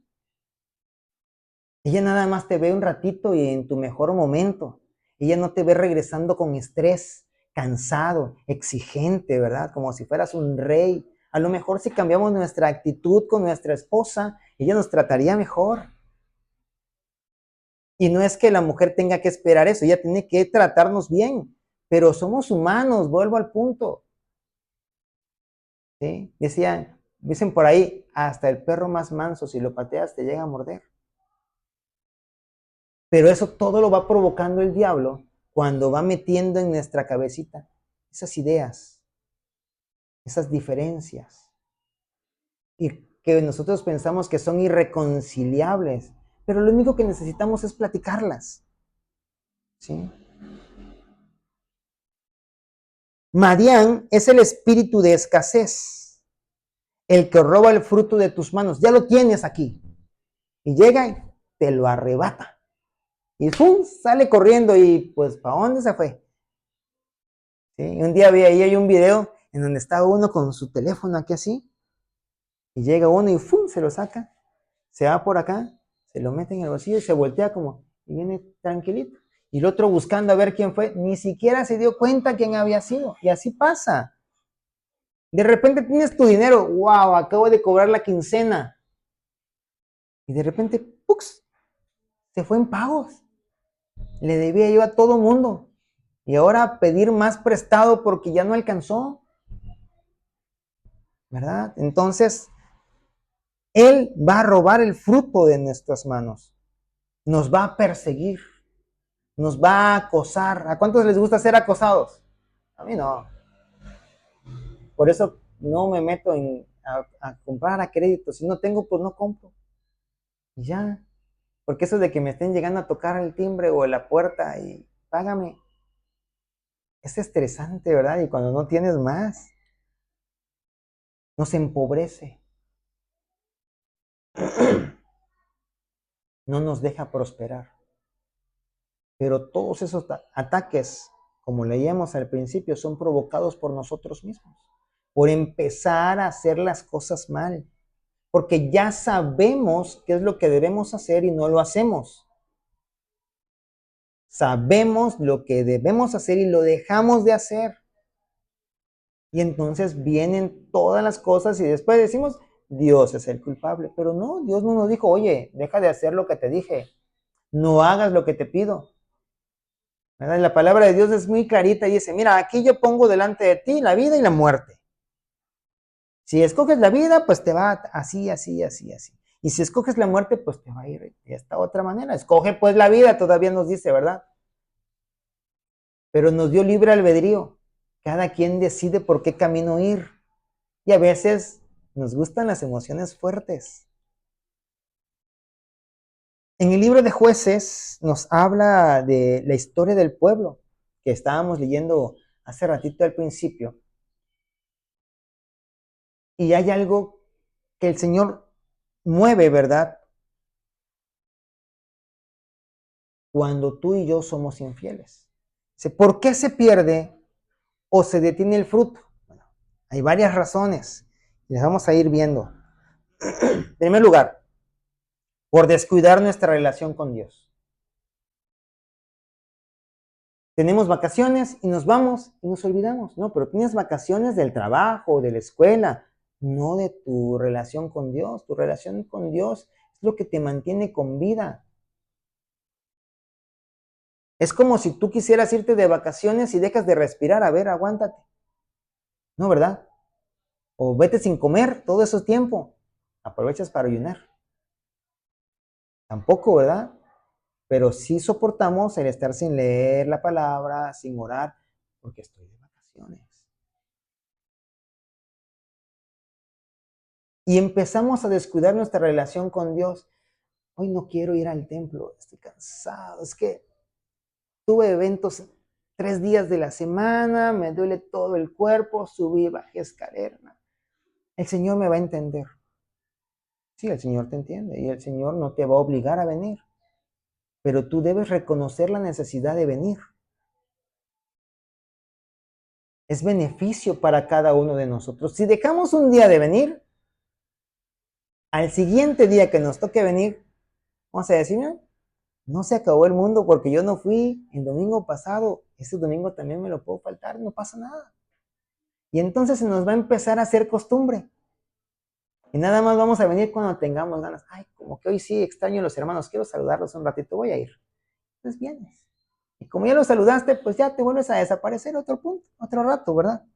Ella nada más te ve un ratito y en tu mejor momento. Ella no te ve regresando con estrés, cansado, exigente, ¿verdad? Como si fueras un rey. A lo mejor si cambiamos nuestra actitud con nuestra esposa, ella nos trataría mejor. Y no es que la mujer tenga que esperar eso, ella tiene que tratarnos bien. Pero somos humanos, vuelvo al punto. ¿Sí? Dicen por ahí, hasta el perro más manso, si lo pateas, te llega a morder. Pero eso todo lo va provocando el diablo cuando va metiendo en nuestra cabecita esas ideas, esas diferencias, y que nosotros pensamos que son irreconciliables, pero lo único que necesitamos es platicarlas. ¿Sí? Madián es el espíritu de escasez, el que roba el fruto de tus manos. Ya lo tienes aquí. Y llega y te lo arrebata. Y ¡pum! Sale corriendo y pues ¿para dónde se fue? ¿Sí? Y un día vi ahí hay un video en donde estaba uno con su teléfono aquí así, y llega uno y ¡fum! Se lo saca, se va por acá, se lo mete en el bolsillo y se voltea como, y viene tranquilito. Y el otro buscando a ver quién fue, ni siquiera se dio cuenta quién había sido. Y así pasa. De repente tienes tu dinero, wow, acabo de cobrar la quincena. Y de repente, ¡pux! Se fue en pagos. Le debía yo a todo mundo. Y ahora pedir más prestado porque ya no alcanzó. ¿Verdad? Entonces, Él va a robar el fruto de nuestras manos. Nos va a perseguir. Nos va a acosar. ¿A cuántos les gusta ser acosados? A mí no. Por eso no me meto a comprar a crédito. Si no tengo, pues no compro. Y ya. Porque eso de que me estén llegando a tocar el timbre o la puerta y págame, es estresante, ¿verdad? Y cuando no tienes más, nos empobrece. No nos deja prosperar. Pero todos esos ataques, como leíamos al principio, son provocados por nosotros mismos, por empezar a hacer las cosas mal, porque ya sabemos qué es lo que debemos hacer y no lo hacemos. Sabemos lo que debemos hacer y lo dejamos de hacer. Y entonces vienen todas las cosas y después decimos, Dios es el culpable. Pero no, Dios no nos dijo, oye, deja de hacer lo que te dije, no hagas lo que te pido. ¿Verdad? La palabra de Dios es muy clarita y dice, mira, aquí yo pongo delante de ti la vida y la muerte. Si escoges la vida, pues te va así, así, así, así. Y si escoges la muerte, pues te va a ir de esta otra manera. Escoge pues la vida, todavía nos dice, ¿verdad? Pero nos dio libre albedrío. Cada quien decide por qué camino ir. Y a veces nos gustan las emociones fuertes. En el libro de Jueces nos habla de la historia del pueblo que estábamos leyendo hace ratito al principio. Y hay algo que el Señor mueve, ¿verdad? Cuando tú y yo somos infieles. ¿Por qué se pierde o se detiene el fruto? Bueno, hay varias razones. Les vamos a ir viendo. En primer lugar, por descuidar nuestra relación con Dios. Tenemos vacaciones y nos vamos y nos olvidamos. No, pero tienes vacaciones del trabajo, de la escuela, no de tu relación con Dios. Tu relación con Dios es lo que te mantiene con vida. Es como si tú quisieras irte de vacaciones y dejas de respirar. A ver, aguántate. No, ¿verdad? O vete sin comer todo ese tiempo. Aprovechas para ayunar. Tampoco, ¿verdad? Pero sí soportamos el estar sin leer la palabra, sin orar, porque estoy de vacaciones. Y empezamos a descuidar nuestra relación con Dios. Hoy no quiero ir al templo, estoy cansado. Es que tuve eventos 3 días de la semana, me duele todo el cuerpo, subí, bajé escalera. El Señor me va a entender. Sí, el Señor te entiende y el Señor no te va a obligar a venir. Pero tú debes reconocer la necesidad de venir. Es beneficio para cada uno de nosotros. Si dejamos un día de venir, al siguiente día que nos toque venir, vamos a decir, no se acabó el mundo porque yo no fui el domingo pasado, ese domingo también me lo puedo faltar, no pasa nada. Y entonces se nos va a empezar a hacer costumbre. Y nada más vamos a venir cuando tengamos ganas. Ay, como que hoy sí extraño a los hermanos, quiero saludarlos un ratito, voy a ir. Entonces vienes. Y como ya los saludaste, pues ya te vuelves a desaparecer otro punto, otro rato, ¿verdad?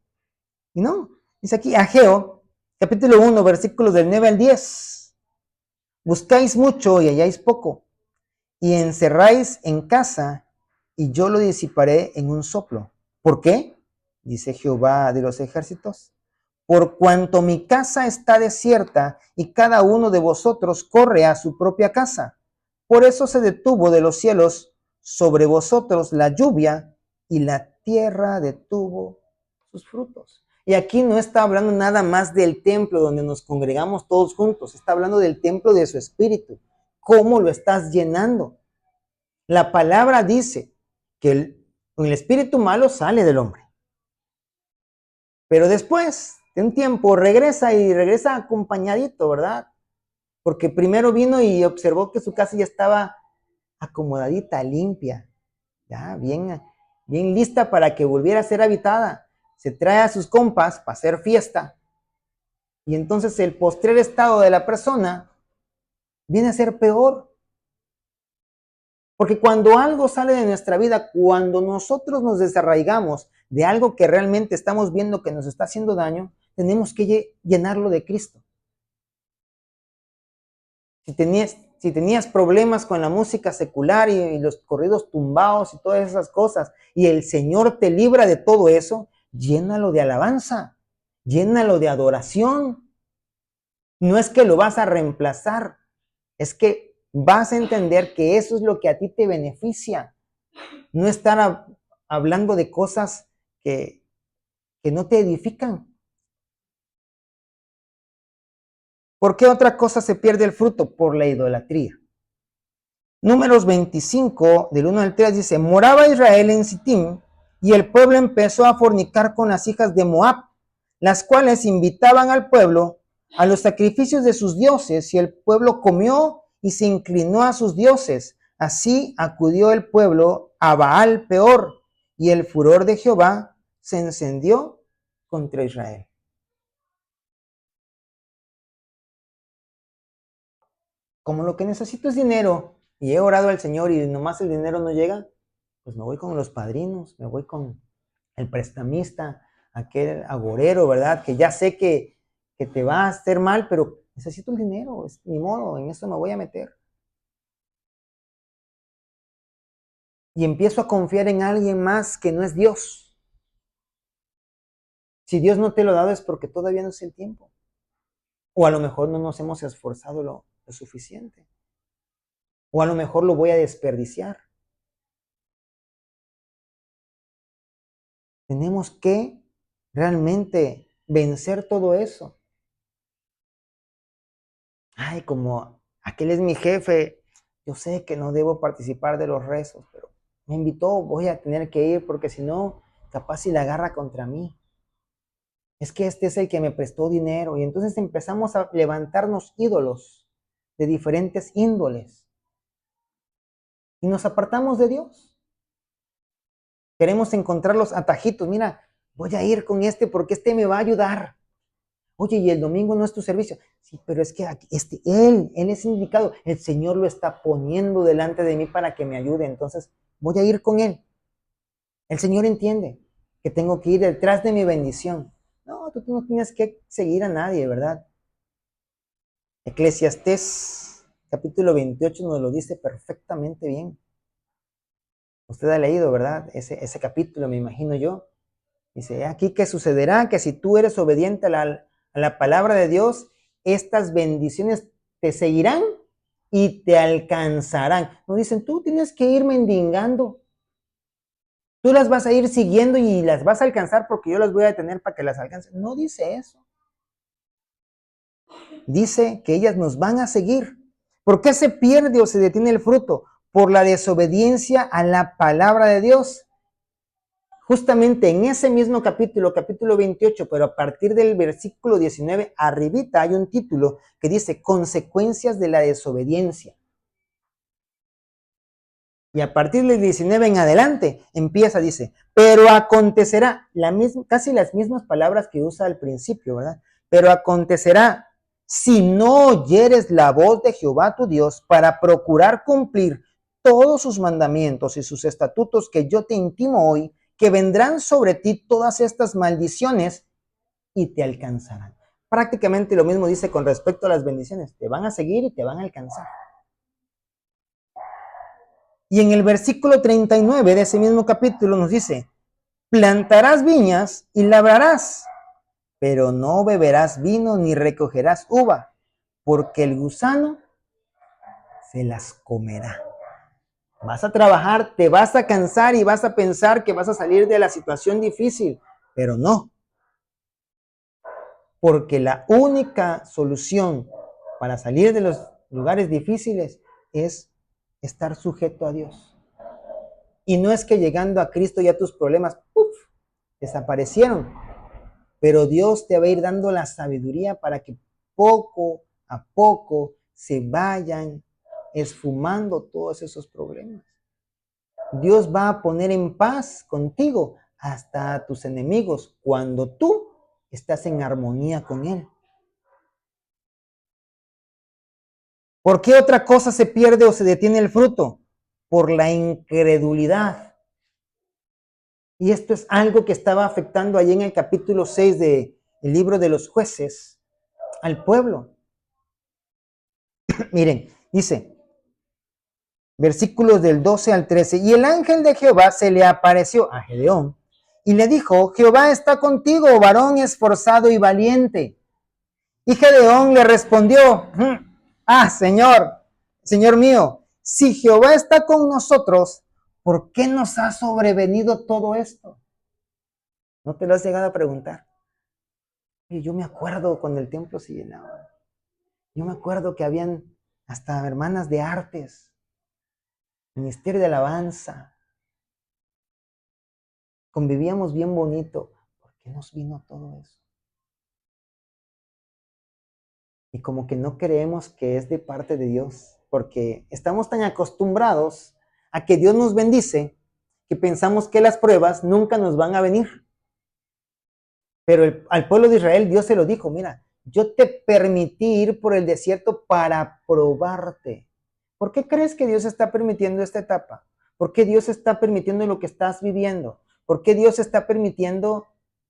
Y no, dice aquí Ageo, capítulo 1, versículos del 9 al 10. Buscáis mucho y halláis poco, y encerráis en casa, y yo lo disiparé en un soplo. ¿Por qué? Dice Jehová de los ejércitos. Por cuanto mi casa está desierta, y cada uno de vosotros corre a su propia casa. Por eso se detuvo de los cielos sobre vosotros la lluvia, y la tierra detuvo sus frutos. Y aquí no está hablando nada más del templo donde nos congregamos todos juntos, está hablando del templo de su espíritu. ¿Cómo lo estás llenando? La palabra dice que el espíritu malo sale del hombre. Pero después de un tiempo regresa y regresa acompañadito, ¿verdad? Porque primero vino y observó que su casa ya estaba acomodadita, limpia, ya bien lista para que volviera a ser habitada. Se trae a sus compas para hacer fiesta. Y entonces el postrer estado de la persona viene a ser peor. Porque cuando algo sale de nuestra vida, cuando nosotros nos desarraigamos de algo que realmente estamos viendo que nos está haciendo daño, tenemos que llenarlo de Cristo. Si tenías problemas con la música secular y los corridos tumbados y todas esas cosas, y el Señor te libra de todo eso, llénalo de alabanza, llénalo de adoración. No es que lo vas a reemplazar, es que vas a entender que eso es lo que a ti te beneficia. No estar hablando de cosas que no te edifican. ¿Por qué otra cosa se pierde el fruto? Por la idolatría. Números 25, del 1 al 3, dice, moraba Israel en Sittim, y el pueblo empezó a fornicar con las hijas de Moab, las cuales invitaban al pueblo a los sacrificios de sus dioses, y el pueblo comió y se inclinó a sus dioses. Así acudió el pueblo a Baal Peor, y el furor de Jehová se encendió contra Israel. Como lo que necesito es dinero, y he orado al Señor y nomás el dinero no llega, pues me voy con los padrinos, me voy con el prestamista, aquel agorero, ¿verdad? Que ya sé que te va a hacer mal, pero necesito el dinero, ni modo, en eso me voy a meter. Y empiezo a confiar en alguien más que no es Dios. Si Dios no te lo ha dado es porque todavía no es el tiempo. O a lo mejor no nos hemos esforzado lo suficiente. O a lo mejor lo voy a desperdiciar. Tenemos que realmente vencer todo eso. Ay, como aquel es mi jefe, yo sé que no debo participar de los rezos, pero me invitó, voy a tener que ir porque si no, capaz si la agarra contra mí. Es que este es el que me prestó dinero. Y entonces empezamos a levantarnos ídolos de diferentes índoles. Y nos apartamos de Dios. Queremos encontrar los atajitos. Mira, voy a ir con este porque este me va a ayudar. Oye, y el domingo no es tu servicio. Sí, pero es que aquí, él es indicado. El Señor lo está poniendo delante de mí para que me ayude. Entonces, voy a ir con él. El Señor entiende que tengo que ir detrás de mi bendición. No, tú no tienes que seguir a nadie, ¿verdad? Eclesiastés capítulo 28 nos lo dice perfectamente bien. Usted ha leído, ¿verdad? Ese capítulo, me imagino yo. Dice, aquí que sucederá que si tú eres obediente a la palabra de Dios, estas bendiciones te seguirán y te alcanzarán. Nos dicen, tú tienes que ir mendigando. Tú las vas a ir siguiendo y las vas a alcanzar porque yo las voy a detener para que las alcancen. No dice eso. Dice que ellas nos van a seguir. ¿Por qué se pierde o se detiene el fruto? Por la desobediencia a la palabra de Dios. Justamente en ese mismo capítulo 28, pero a partir del versículo 19, arribita hay un título que dice consecuencias de la desobediencia. Y a partir del 19 en adelante empieza, dice, pero acontecerá, casi las mismas palabras que usa al principio, ¿verdad? Pero acontecerá, si no oyeres la voz de Jehová tu Dios para procurar cumplir todos sus mandamientos y sus estatutos que yo te intimo hoy, que vendrán sobre ti todas estas maldiciones y te alcanzarán. Prácticamente lo mismo dice con respecto a las bendiciones, te van a seguir y te van a alcanzar. Y en el versículo 39 de ese mismo capítulo nos dice, plantarás viñas y labrarás, pero no beberás vino ni recogerás uva, porque el gusano se las comerá. Vas a trabajar, te vas a cansar y vas a pensar que vas a salir de la situación difícil, pero no. Porque la única solución para salir de los lugares difíciles es estar sujeto a Dios. Y no es que llegando a Cristo ya tus problemas desaparecieron, pero Dios te va a ir dando la sabiduría para que poco a poco se vayan esfumando todos esos problemas. Dios va a poner en paz contigo hasta a tus enemigos cuando tú estás en armonía con Él. ¿Por qué otra cosa se pierde o se detiene el fruto? Por la incredulidad. Y esto es algo que estaba afectando allí en el capítulo 6 del libro de los jueces al pueblo. Miren, dice, versículos del 12 al 13, y el ángel de Jehová se le apareció a Gedeón y le dijo, Jehová está contigo, varón esforzado y valiente. Y Gedeón le respondió, Señor mío, si Jehová está con nosotros, ¿por qué nos ha sobrevenido todo esto? ¿No te lo has llegado a preguntar? Y yo me acuerdo cuando el templo se llenaba. Yo me acuerdo que habían hasta hermanas de artes, ministerio de alabanza. Convivíamos bien bonito. ¿Por qué nos vino todo eso? Y como que no creemos que es de parte de Dios, porque estamos tan acostumbrados a que Dios nos bendice que pensamos que las pruebas nunca nos van a venir. Pero al pueblo de Israel Dios se lo dijo, mira, yo te permití ir por el desierto para probarte. ¿Por qué crees que Dios está permitiendo esta etapa? ¿Por qué Dios está permitiendo lo que estás viviendo? ¿Por qué Dios está permitiendo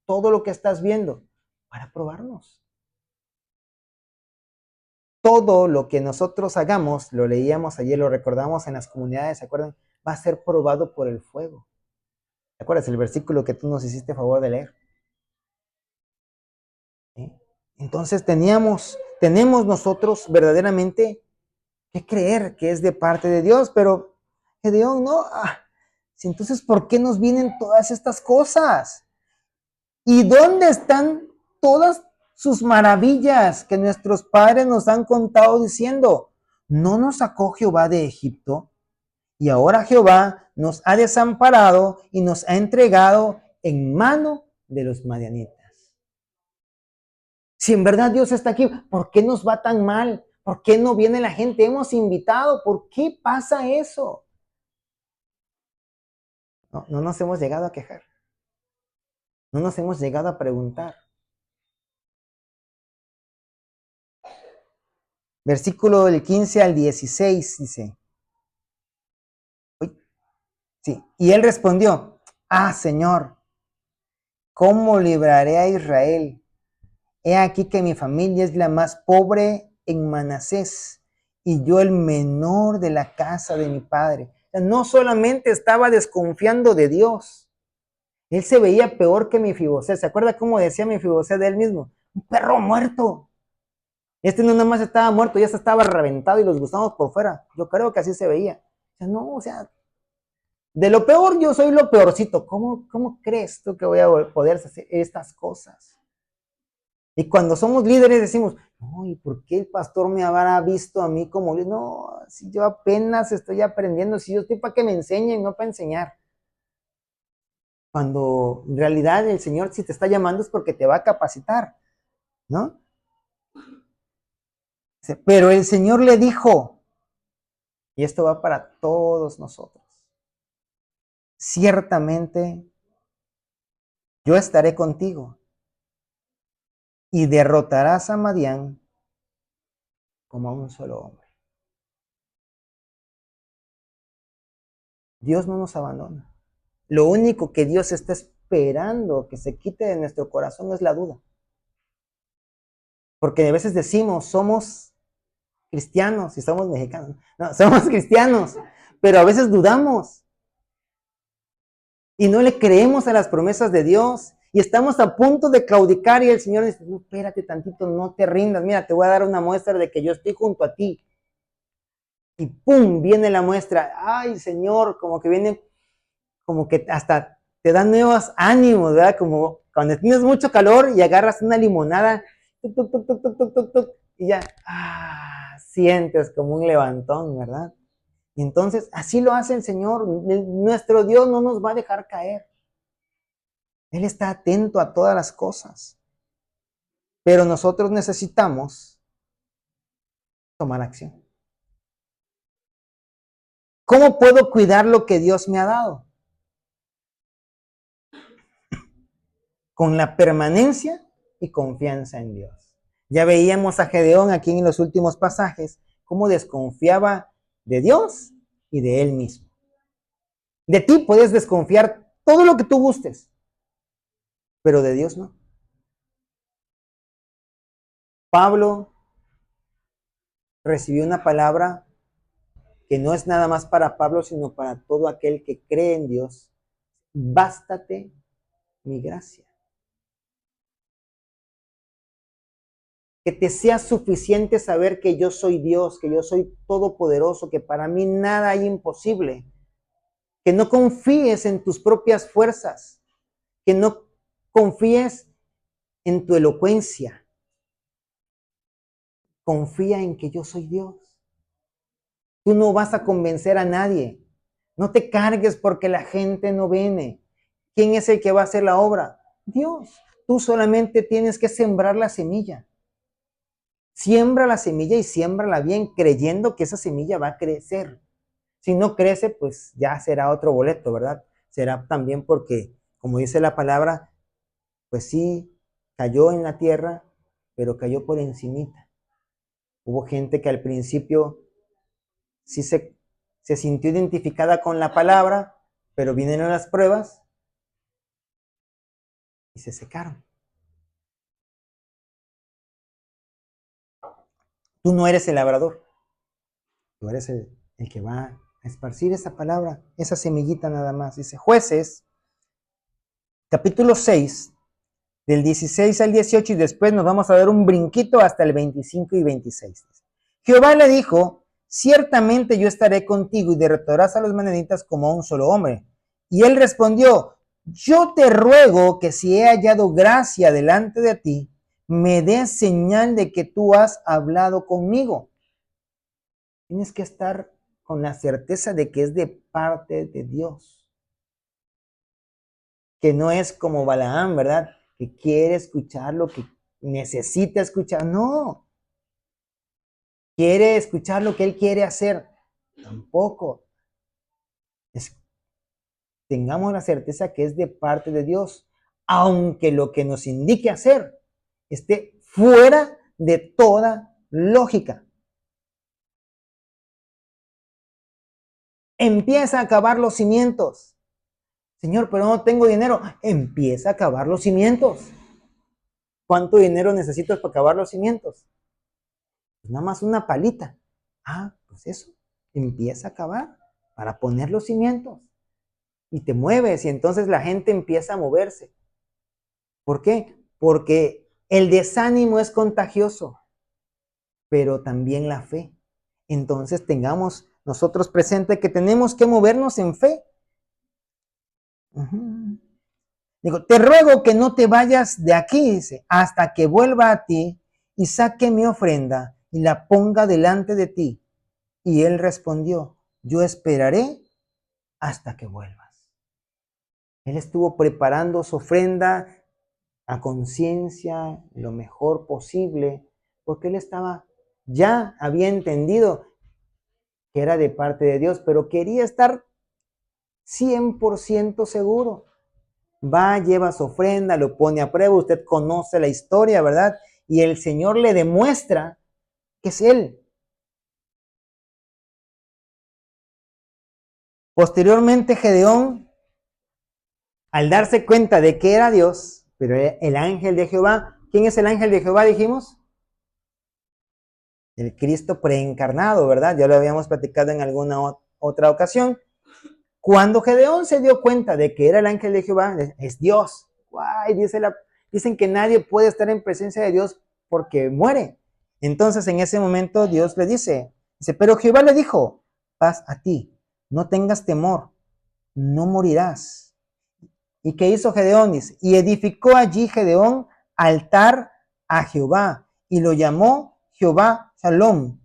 todo lo que estás viendo? Para probarnos. todo lo que nosotros hagamos, lo leíamos ayer, lo recordamos en las comunidades, ¿se acuerdan? Va a ser probado por el fuego. ¿Te acuerdas el versículo que tú nos hiciste favor de leer? ¿Sí? Entonces tenemos nosotros verdaderamente que creer que es de parte de Dios, pero Gedeón no. Entonces, ¿por qué nos vienen todas estas cosas? ¿Y dónde están todas sus maravillas que nuestros padres nos han contado diciendo? ¿No nos sacó Jehová de Egipto? Y ahora Jehová nos ha desamparado y nos ha entregado en mano de los madianitas. Si en verdad Dios está aquí, ¿por qué nos va tan mal? ¿Por qué no viene la gente? Hemos invitado. ¿Por qué pasa eso? No nos hemos llegado a quejar. No nos hemos llegado a preguntar. Versículo del 15 al 16 dice. Sí. Y él respondió, Señor, ¿cómo libraré a Israel? He aquí que mi familia es la más pobre en Manasés y yo el menor de la casa de mi padre. O sea, no solamente estaba desconfiando de Dios, él se veía peor que Mefibosét. ¿Se acuerda cómo decía Mefibosét de él mismo? Un perro muerto. Este no nada más estaba muerto, ya se estaba reventado y los gusanos por fuera. Yo creo que así se veía. O sea, de lo peor yo soy lo peorcito. ¿Cómo crees tú que voy a poder hacer estas cosas? Y cuando somos líderes decimos, no, ¿y por qué el pastor me habrá visto a mí como líder? No, si yo apenas estoy aprendiendo, si yo estoy para que me enseñen, no para enseñar. Cuando en realidad el Señor si te está llamando es porque te va a capacitar, ¿no? Pero el Señor le dijo, y esto va para todos nosotros, ciertamente yo estaré contigo y derrotarás a Madián como a un solo hombre. Dios no nos abandona. Lo único que Dios está esperando que se quite de nuestro corazón es la duda. Porque a veces decimos, somos cristianos y somos mexicanos. No, somos cristianos, pero a veces dudamos y no le creemos a las promesas de Dios y estamos a punto de claudicar y el Señor dice, no, espérate tantito, no te rindas, mira, te voy a dar una muestra de que yo estoy junto a ti. Y ¡pum! Viene la muestra. Ay, Señor, como que viene, como que hasta te dan nuevos ánimos, ¿verdad? Como cuando tienes mucho calor y agarras una limonada, tuc, tuc, tuc, tuc, tuc, tuc, tuc, tuc, y ya, sientes como un levantón, ¿verdad? Y entonces, así lo hace el Señor. Nuestro Dios no nos va a dejar caer. Él está atento a todas las cosas. Pero nosotros necesitamos tomar acción. ¿Cómo puedo cuidar lo que Dios me ha dado? Con la permanencia y confianza en Dios. Ya veíamos a Gedeón aquí en los últimos pasajes, cómo desconfiaba de Dios y de él mismo. De ti puedes desconfiar todo lo que tú gustes, pero de Dios no. Pablo recibió una palabra que no es nada más para Pablo, sino para todo aquel que cree en Dios. Bástate mi gracia. Que te sea suficiente saber que yo soy Dios, que yo soy todopoderoso, que para mí nada hay imposible. Que no confíes en tus propias fuerzas, que no confíes en tu elocuencia. Confía en que yo soy Dios. Tú no vas a convencer a nadie. No te cargues porque la gente no viene. ¿Quién es el que va a hacer la obra? Dios. Tú solamente tienes que sembrar la semilla. Siembra la semilla y siémbrala bien, creyendo que esa semilla va a crecer. Si no crece, pues ya será otro boleto, ¿verdad? Será también porque, como dice la palabra, pues sí, cayó en la tierra, pero cayó por encimita. Hubo gente que al principio sí se sintió identificada con la palabra, pero vinieron las pruebas y se secaron. Tú no eres el labrador. Tú eres el que va a esparcir esa palabra, esa semillita nada más. Dice Jueces, capítulo 6, del 16 al 18, y después nos vamos a dar un brinquito hasta el 25 y 26. Jehová le dijo, ciertamente yo estaré contigo y derrotarás a los madianitas como un solo hombre. Y él respondió, yo te ruego que si he hallado gracia delante de ti, me des señal de que tú has hablado conmigo. Tienes que estar con la certeza de que es de parte de Dios. Que no es como Balaam, ¿verdad? Que quiere escuchar lo que necesita escuchar. No. Quiere escuchar lo que él quiere hacer. Tampoco. Tengamos la certeza que es de parte de Dios. Aunque lo que nos indique hacer esté fuera de toda lógica. Empieza a cavar los cimientos. Señor, pero no tengo dinero. Empieza a cavar los cimientos. ¿Cuánto dinero necesitas para cavar los cimientos? Pues nada más una palita. Ah, pues eso. Empieza a cavar para poner los cimientos. Y te mueves y entonces la gente empieza a moverse. ¿Por qué? Porque el desánimo es contagioso, pero también la fe. Entonces tengamos nosotros presente que tenemos que movernos en fe. Digo, te ruego que no te vayas de aquí, dice, hasta que vuelva a ti y saque mi ofrenda y la ponga delante de ti. Y él respondió, yo esperaré hasta que vuelvas. Él estuvo preparando su ofrenda a conciencia, lo mejor posible, porque él ya había entendido que era de parte de Dios, pero quería estar 100% seguro. Va, lleva su ofrenda, lo pone a prueba, usted conoce la historia, ¿verdad? Y el Señor le demuestra que es Él. Posteriormente, Gedeón, al darse cuenta de que era Dios, pero el ángel de Jehová, ¿quién es el ángel de Jehová, dijimos? El Cristo preencarnado, ¿verdad? Ya lo habíamos platicado en alguna otra ocasión. Cuando Gedeón se dio cuenta de que era el ángel de Jehová, es Dios. Guay, dicen que nadie puede estar en presencia de Dios porque muere. Entonces en ese momento Dios le dice, pero Jehová le dijo, paz a ti, no tengas temor, no morirás. ¿Y qué hizo Gedeón? Dice, y edificó allí Gedeón altar a Jehová y lo llamó Jehová Shalom,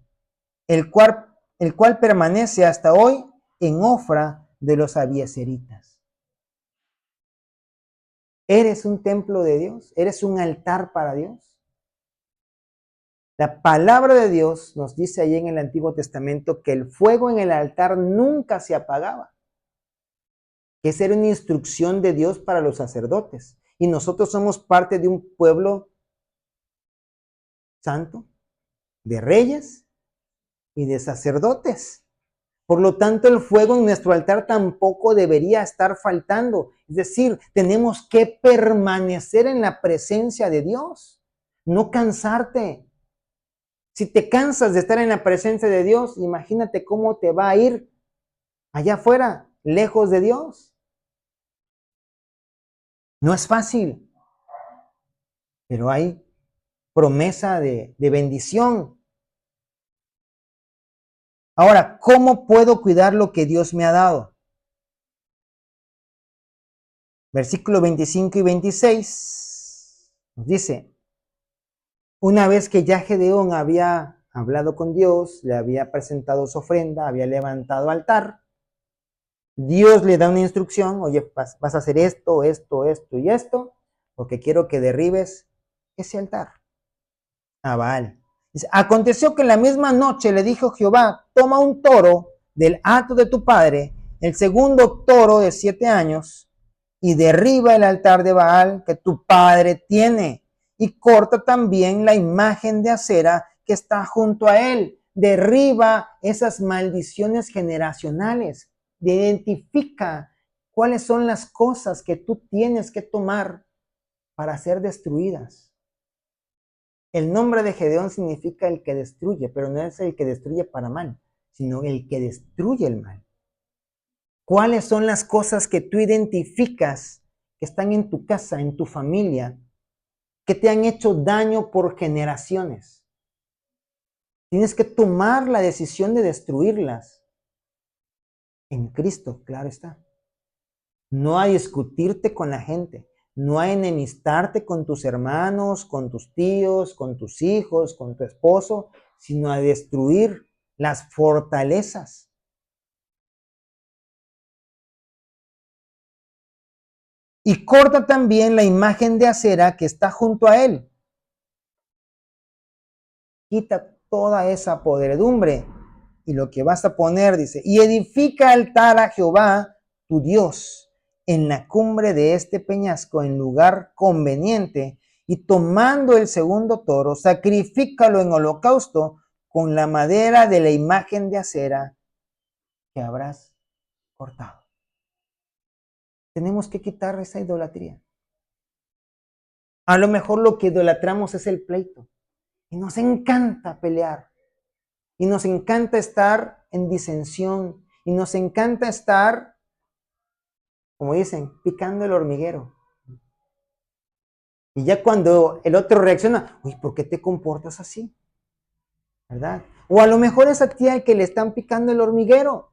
el cual permanece hasta hoy en Ofra de los abiezeritas. ¿Eres un templo de Dios? ¿Eres un altar para Dios? La palabra de Dios nos dice ahí en el Antiguo Testamento que el fuego en el altar nunca se apagaba. Que esa era una instrucción de Dios para los sacerdotes. Y nosotros somos parte de un pueblo santo, de reyes y de sacerdotes. Por lo tanto, el fuego en nuestro altar tampoco debería estar faltando. Es decir, tenemos que permanecer en la presencia de Dios, no cansarte. Si te cansas de estar en la presencia de Dios, imagínate cómo te va a ir allá afuera, lejos de Dios. No es fácil, pero hay promesa de bendición. Ahora, ¿cómo puedo cuidar lo que Dios me ha dado? Versículos 25 y 26 nos dice, una vez que ya Gedeón había hablado con Dios, le había presentado su ofrenda, había levantado altar, Dios le da una instrucción, oye, vas a hacer esto, esto, esto y esto, porque quiero que derribes ese altar a Baal. Dice, aconteció que en la misma noche le dijo Jehová, toma un toro del hato de tu padre, el segundo toro de 7 años, y derriba el altar de Baal que tu padre tiene, y corta también la imagen de acera que está junto a él. Derriba esas maldiciones generacionales. Identifica cuáles son las cosas que tú tienes que tomar para ser destruidas. El nombre de Gedeón significa el que destruye, pero no es el que destruye para mal, sino el que destruye el mal. ¿Cuáles son las cosas que tú identificas que están en tu casa, en tu familia, que te han hecho daño por generaciones? Tienes que tomar la decisión de destruirlas. En Cristo, claro está. No a discutirte con la gente, no a enemistarte con tus hermanos, con tus tíos, con tus hijos, con tu esposo, sino a destruir las fortalezas. Y corta también la imagen de acera que está junto a él. Quita toda esa podredumbre. Y lo que vas a poner, dice, y edifica altar a Jehová, tu Dios, en la cumbre de este peñasco, en lugar conveniente, y tomando el segundo toro, sacrifícalo en holocausto con la madera de la imagen de acera que habrás cortado. Tenemos que quitar esa idolatría. A lo mejor lo que idolatramos es el pleito. Y nos encanta pelear. Y nos encanta estar en disensión. Y nos encanta estar, como dicen, picando el hormiguero. Y ya cuando el otro reacciona, uy, ¿por qué te comportas así? ¿Verdad? O a lo mejor es a ti al que le están picando el hormiguero.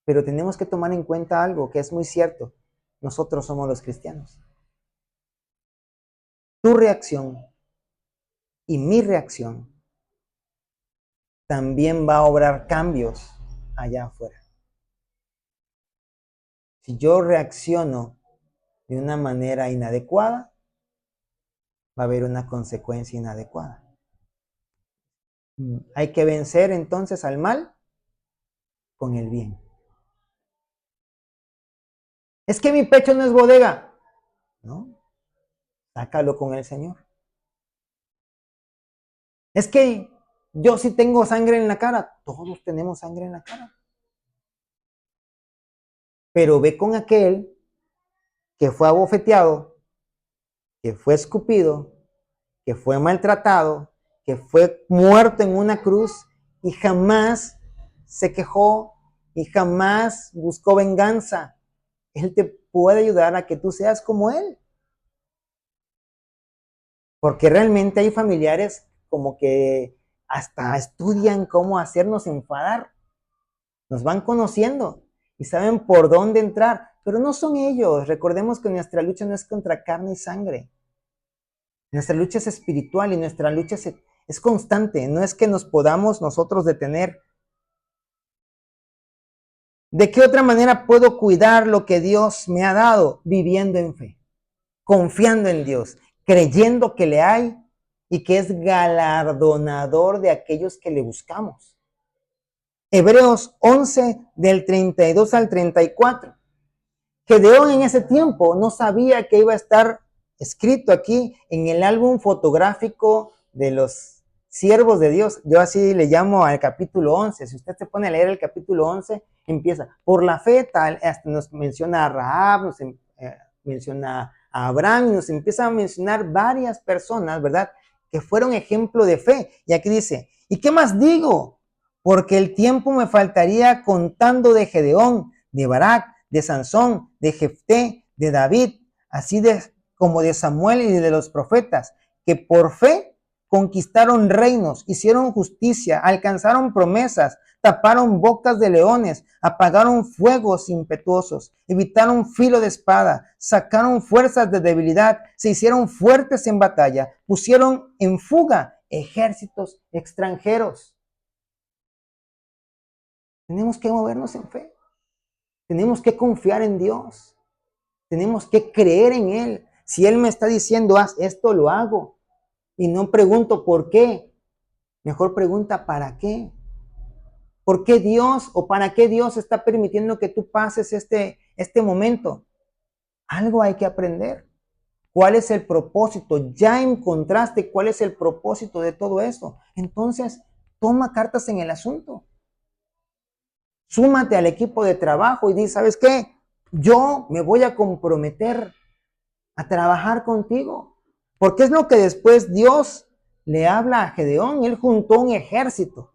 Pero tenemos que tomar en cuenta algo que es muy cierto. Nosotros somos los cristianos. Tu reacción y mi reacción también va a obrar cambios allá afuera. Si yo reacciono de una manera inadecuada, va a haber una consecuencia inadecuada. Hay que vencer entonces al mal con el bien. Es que mi pecho no es bodega. No, sácalo con el Señor. Es que yo sí tengo sangre en la cara. Todos tenemos sangre en la cara. Pero ve con aquel que fue abofeteado, que fue escupido, que fue maltratado, que fue muerto en una cruz y jamás se quejó y jamás buscó venganza. Él te puede ayudar a que tú seas como él. Porque realmente hay familiares como que hasta estudian cómo hacernos enfadar. Nos van conociendo y saben por dónde entrar, pero no son ellos. Recordemos que nuestra lucha no es contra carne y sangre. Nuestra lucha es espiritual y nuestra lucha es constante. No es que nos podamos nosotros detener. ¿De qué otra manera puedo cuidar lo que Dios me ha dado? Viviendo en fe, confiando en Dios, creyendo que le hay y que es galardonador de aquellos que le buscamos. Hebreos 11 del 32 al 34. Gedeón en ese tiempo no sabía que iba a estar escrito aquí en el álbum fotográfico de los siervos de Dios. Yo así le llamo al capítulo 11. Si usted se pone a leer el capítulo 11, empieza por la fe, tal, hasta nos menciona a Rahab, nos menciona a Abraham, y nos empieza a mencionar varias personas, ¿verdad?, que fueron ejemplo de fe. Y aquí dice, ¿y qué más digo? Porque el tiempo me faltaría contando de Gedeón, de Barak, de Sansón, de Jefté, de David, así como de Samuel y de los profetas, que por fe conquistaron reinos, hicieron justicia, alcanzaron promesas, taparon bocas de leones, apagaron fuegos impetuosos, evitaron filo de espada, sacaron fuerzas de debilidad, se hicieron fuertes en batalla, pusieron en fuga ejércitos extranjeros. Tenemos que movernos en fe. Tenemos que confiar en Dios. Tenemos que creer en Él. Si Él me está diciendo, haz esto, lo hago. Y no pregunto por qué. Mejor pregunta, ¿para qué? ¿Por qué Dios o para qué Dios está permitiendo que tú pases este momento? Algo hay que aprender. ¿Cuál es el propósito? Ya encontraste cuál es el propósito de todo esto. Entonces, toma cartas en el asunto. Súmate al equipo de trabajo y di, ¿sabes qué? Yo me voy a comprometer a trabajar contigo. Porque es lo que después Dios le habla a Gedeón, él juntó un ejército.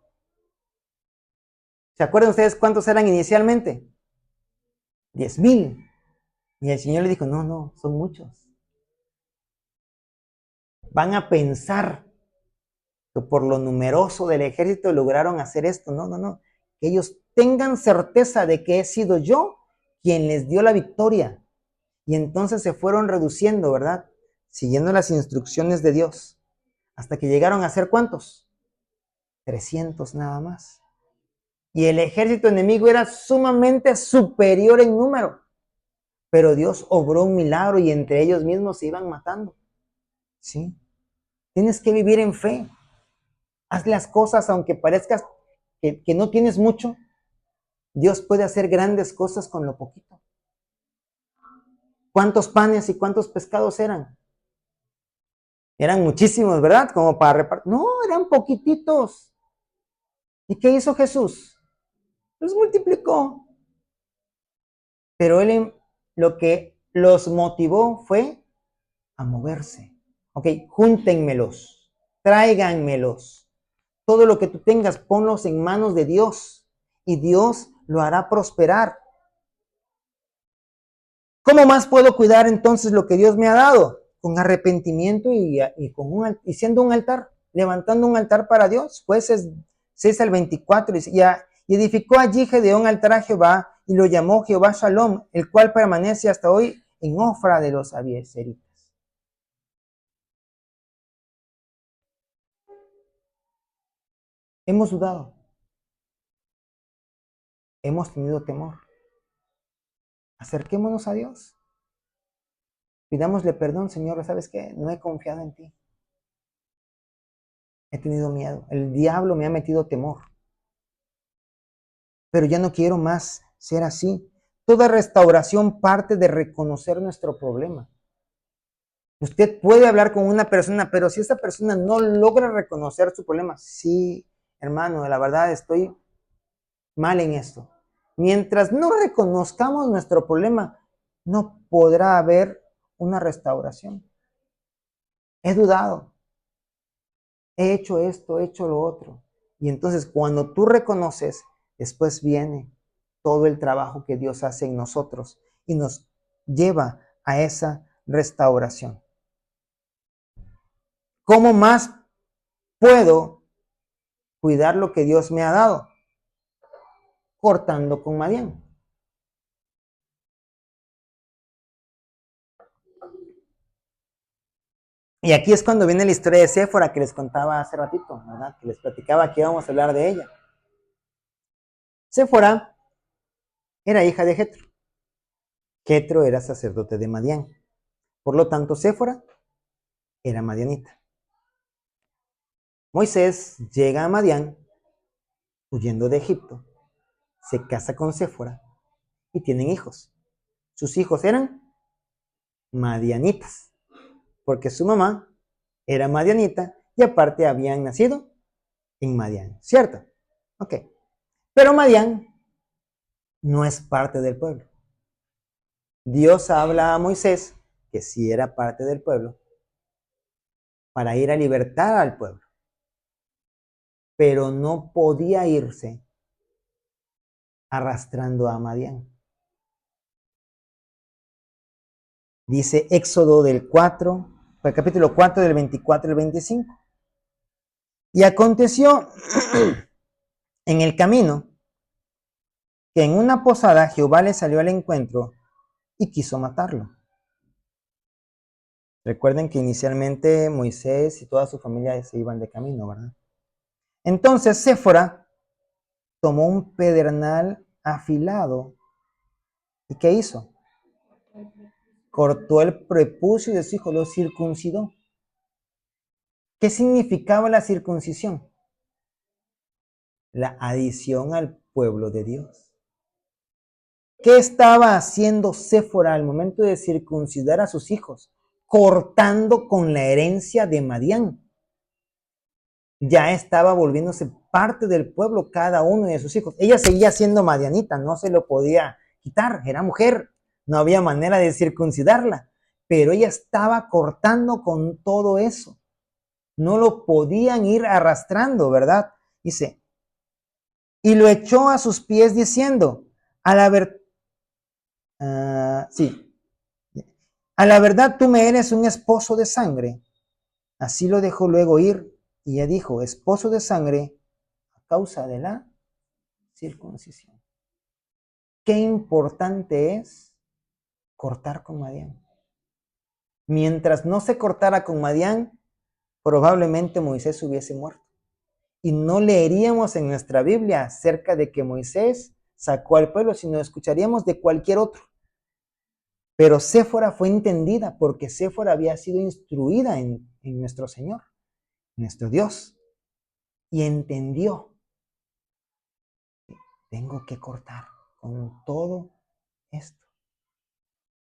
¿Se acuerdan ustedes cuántos eran inicialmente? 10,000. Y el Señor le dijo, no, son muchos. Van a pensar que por lo numeroso del ejército lograron hacer esto. No. Que ellos tengan certeza de que he sido yo quien les dio la victoria. Y entonces se fueron reduciendo, ¿verdad? Siguiendo las instrucciones de Dios. Hasta que llegaron a ser ¿cuántos? 300 nada más. Y el ejército enemigo era sumamente superior en número. Pero Dios obró un milagro y entre ellos mismos se iban matando. ¿Sí? Tienes que vivir en fe. Haz las cosas aunque parezcas que no tienes mucho. Dios puede hacer grandes cosas con lo poquito. ¿Cuántos panes y cuántos pescados eran? Eran muchísimos, ¿verdad? Como para repartir. No, eran poquititos. ¿Y qué hizo Jesús? Los multiplicó. Pero él lo que los motivó fue a moverse. Ok, júntenmelos, tráiganmelos. Todo lo que tú tengas, ponlos en manos de Dios y Dios lo hará prosperar. ¿Cómo más puedo cuidar entonces lo que Dios me ha dado? Con arrepentimiento y siendo un altar, levantando un altar para Dios. Jueces 6 al 24. Y edificó allí Gedeón altar a Jehová y lo llamó Jehová Shalom, el cual permanece hasta hoy en Ofra de los Abiezeritas. Hemos dudado. Hemos tenido temor. Acerquémonos a Dios. Pidámosle perdón, Señor, ¿sabes qué? No he confiado en ti. He tenido miedo. El diablo me ha metido temor. Pero ya no quiero más ser así. Toda restauración parte de reconocer nuestro problema. Usted puede hablar con una persona, pero si esa persona no logra reconocer su problema, sí, hermano, la verdad estoy mal en esto. Mientras no reconozcamos nuestro problema, no podrá haber una restauración. He dudado, he hecho esto, he hecho lo otro. Y entonces cuando tú reconoces, después viene todo el trabajo que Dios hace en nosotros y nos lleva a esa restauración. ¿Cómo más puedo cuidar lo que Dios me ha dado? Cortando con Madián. Y aquí es cuando viene la historia de Séfora que les contaba hace ratito, ¿verdad? Que les platicaba que íbamos a hablar de ella. Séfora era hija de Jetro. Jetro era sacerdote de Madián. Por lo tanto, Séfora era madianita. Moisés llega a Madián, huyendo de Egipto, se casa con Séfora y tienen hijos. Sus hijos eran madianitas, porque su mamá era madianita y aparte habían nacido en Madián, ¿cierto? Ok. Pero Madián no es parte del pueblo. Dios habla a Moisés, que sí era parte del pueblo, para ir a libertar al pueblo. Pero no podía irse arrastrando a Madián. Dice Éxodo del 4, el capítulo 4 del 24 al 25. Y aconteció en el camino que en una posada Jehová le salió al encuentro y quiso matarlo. Recuerden que inicialmente Moisés y toda su familia se iban de camino, ¿verdad? Entonces Séfora tomó un pedernal afilado. ¿Y qué hizo? Cortó el prepucio de su hijo, lo circuncidó. ¿Qué significaba la circuncisión? La adición al pueblo de Dios. ¿Qué estaba haciendo Séfora al momento de circuncidar a sus hijos? Cortando con la herencia de Madián. Ya estaba volviéndose parte del pueblo cada uno de sus hijos. Ella seguía siendo madianita, no se lo podía quitar, era mujer, no había manera de circuncidarla, pero ella estaba cortando con todo eso. No lo podían ir arrastrando, ¿verdad? Dice, y lo echó a sus pies diciendo, a la sí, a la verdad tú me eres un esposo de sangre. Así lo dejó luego ir y ella dijo, esposo de sangre a causa de la circuncisión. Qué importante es cortar con Madián. Mientras no se cortara con Madián, probablemente Moisés hubiese muerto. Y no leeríamos en nuestra Biblia acerca de que Moisés sacó al pueblo, sino escucharíamos de cualquier otro. Pero Séfora fue entendida porque Séfora había sido instruida en nuestro Señor, nuestro Dios, y entendió, tengo que cortar con todo esto.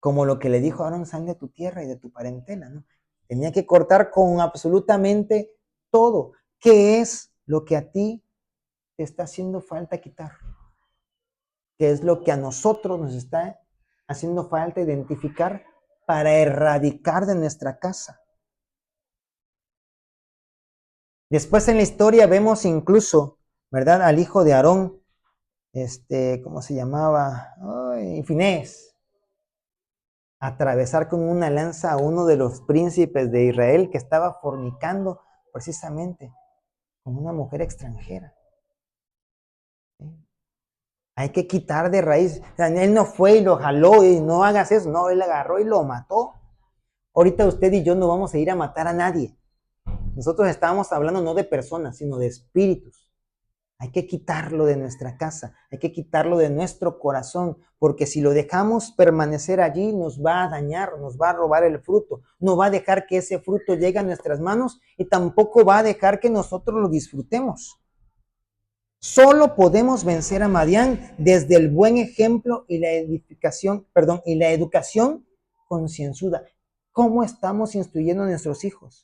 Como lo que le dijo a Aarón, sal de tu tierra y de tu parentela, ¿no? Tenía que cortar con absolutamente todo. ¿Qué es lo que a ti te está haciendo falta quitar? ¿Qué es lo que a nosotros nos está haciendo falta identificar para erradicar de nuestra casa? Después en la historia vemos incluso, ¿verdad? Al hijo de Aarón, ¿cómo se llamaba? Ay, Finés, atravesar con una lanza a uno de los príncipes de Israel que estaba fornicando precisamente con una mujer extranjera. ¿Sí? Hay que quitar de raíz. O sea, él no fue y lo jaló y no hagas eso. No, él agarró y lo mató. Ahorita usted y yo no vamos a ir a matar a nadie. Nosotros estábamos hablando no de personas, sino de espíritus. Hay que quitarlo de nuestra casa, hay que quitarlo de nuestro corazón, porque si lo dejamos permanecer allí, nos va a dañar, nos va a robar el fruto, no va a dejar que ese fruto llegue a nuestras manos y tampoco va a dejar que nosotros lo disfrutemos. Solo podemos vencer a Madián desde el buen ejemplo y la educación concienzuda. ¿Cómo estamos instruyendo a nuestros hijos?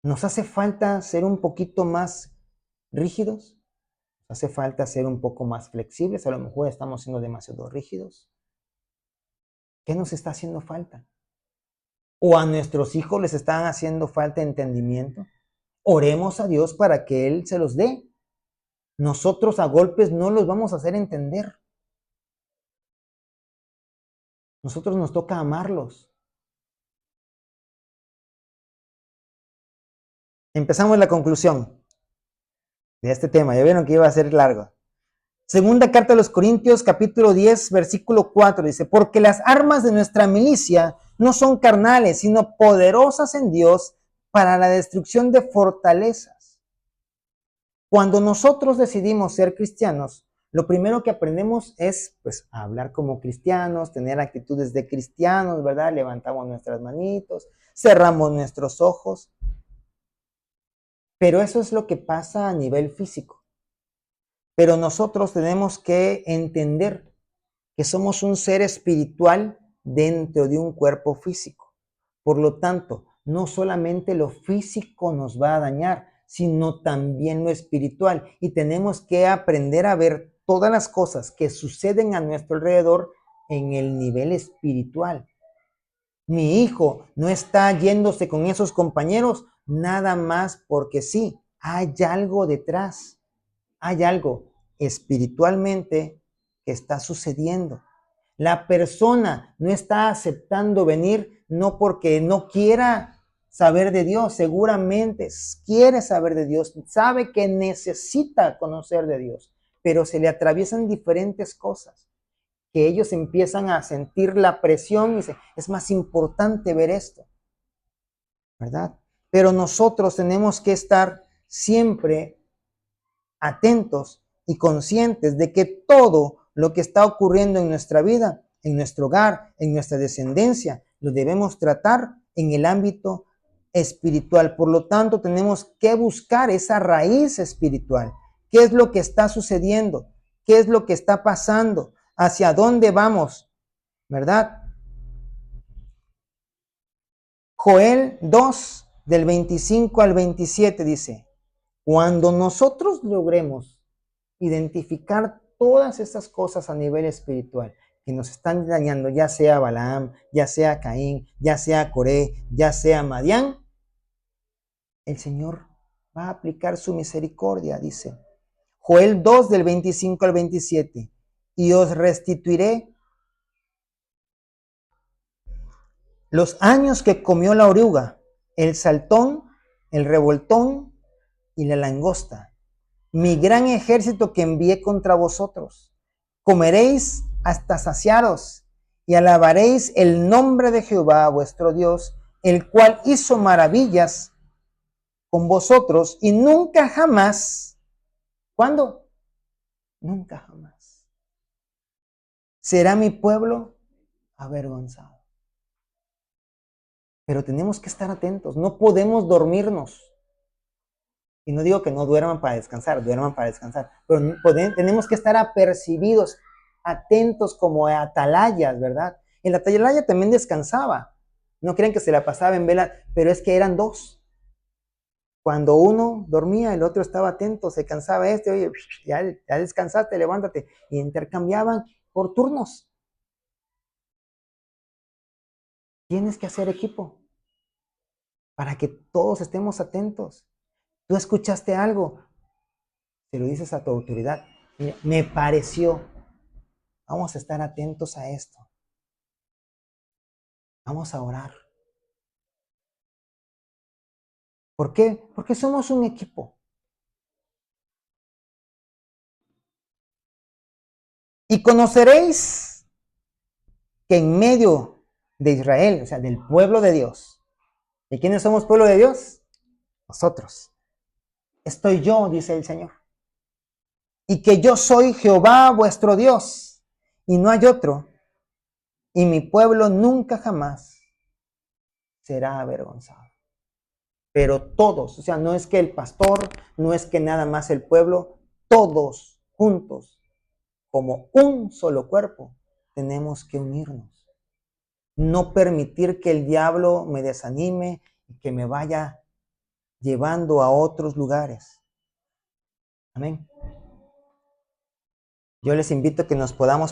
¿Nos hace falta ser un poquito más rígidos? ¿Nos hace falta ser un poco más flexibles? A lo mejor estamos siendo demasiado rígidos. ¿Qué nos está haciendo falta? ¿O a nuestros hijos les están haciendo falta entendimiento? Oremos a Dios para que Él se los dé. Nosotros a golpes no los vamos a hacer entender. Nosotros nos toca amarlos. Empezamos la conclusión de este tema. Ya vieron que iba a ser largo. Segunda carta a los Corintios, capítulo 10, versículo 4, dice, porque las armas de nuestra milicia no son carnales, sino poderosas en Dios para la destrucción de fortalezas. Cuando nosotros decidimos ser cristianos, lo primero que aprendemos es, pues, a hablar como cristianos, tener actitudes de cristianos, ¿verdad? Levantamos nuestras manitos, cerramos nuestros ojos. Pero eso es lo que pasa a nivel físico. Pero nosotros tenemos que entender que somos un ser espiritual dentro de un cuerpo físico. Por lo tanto, no solamente lo físico nos va a dañar, sino también lo espiritual. Y tenemos que aprender a ver todas las cosas que suceden a nuestro alrededor en el nivel espiritual. Mi hijo no está yéndose con esos compañeros nada más porque sí. Hay algo detrás. Hay algo espiritualmente que está sucediendo. La persona no está aceptando venir no porque no quiera saber de Dios, seguramente quiere saber de Dios, sabe que necesita conocer de Dios, pero se le atraviesan diferentes cosas que ellos empiezan a sentir la presión y dicen, es más importante ver esto, ¿verdad? Pero nosotros tenemos que estar siempre atentos y conscientes de que todo lo que está ocurriendo en nuestra vida, en nuestro hogar, en nuestra descendencia, lo debemos tratar en el ámbito espiritual. Por lo tanto, tenemos que buscar esa raíz espiritual. ¿Qué es lo que está sucediendo? ¿Qué es lo que está pasando? ¿Hacia dónde vamos? ¿Verdad? Joel 2, del 25 al 27 dice, cuando nosotros logremos identificar todas estas cosas a nivel espiritual que nos están dañando, ya sea Balaam, ya sea Caín, ya sea Coré, ya sea Madián, el Señor va a aplicar su misericordia, dice. Joel 2 del 25 al 27. Y os restituiré los años que comió la oruga, el saltón, el revoltón y la langosta, mi gran ejército que envié contra vosotros. Comeréis hasta saciaros y alabaréis el nombre de Jehová vuestro Dios, el cual hizo maravillas con vosotros y nunca jamás, ¿cuándo? Nunca jamás será mi pueblo avergonzado. Pero tenemos que estar atentos, no podemos dormirnos. Y no digo que no duerman para descansar, pero tenemos que estar apercibidos, atentos como atalayas, ¿verdad? En la atalaya también descansaba. No creen que se la pasaba en vela, pero es que eran dos. Cuando uno dormía, el otro estaba atento, se cansaba oye, ya descansaste, levántate. Y intercambiaban por turnos. Tienes que hacer equipo para que todos estemos atentos. Tú escuchaste algo, te lo dices a tu autoridad. Me pareció. Vamos a estar atentos a esto. Vamos a orar. ¿Por qué? Porque somos un equipo. Y conoceréis que en medio de Israel, o sea, del pueblo de Dios. ¿De quiénes somos pueblo de Dios? Nosotros. Estoy yo, dice el Señor. Y que yo soy Jehová vuestro Dios, y no hay otro. Y mi pueblo nunca jamás será avergonzado. Pero todos, o sea, no es que el pastor, no es que nada más el pueblo, todos juntos, como un solo cuerpo, tenemos que unirnos. No permitir que el diablo me desanime y que me vaya llevando a otros lugares. Amén. Yo les invito a que nos podamos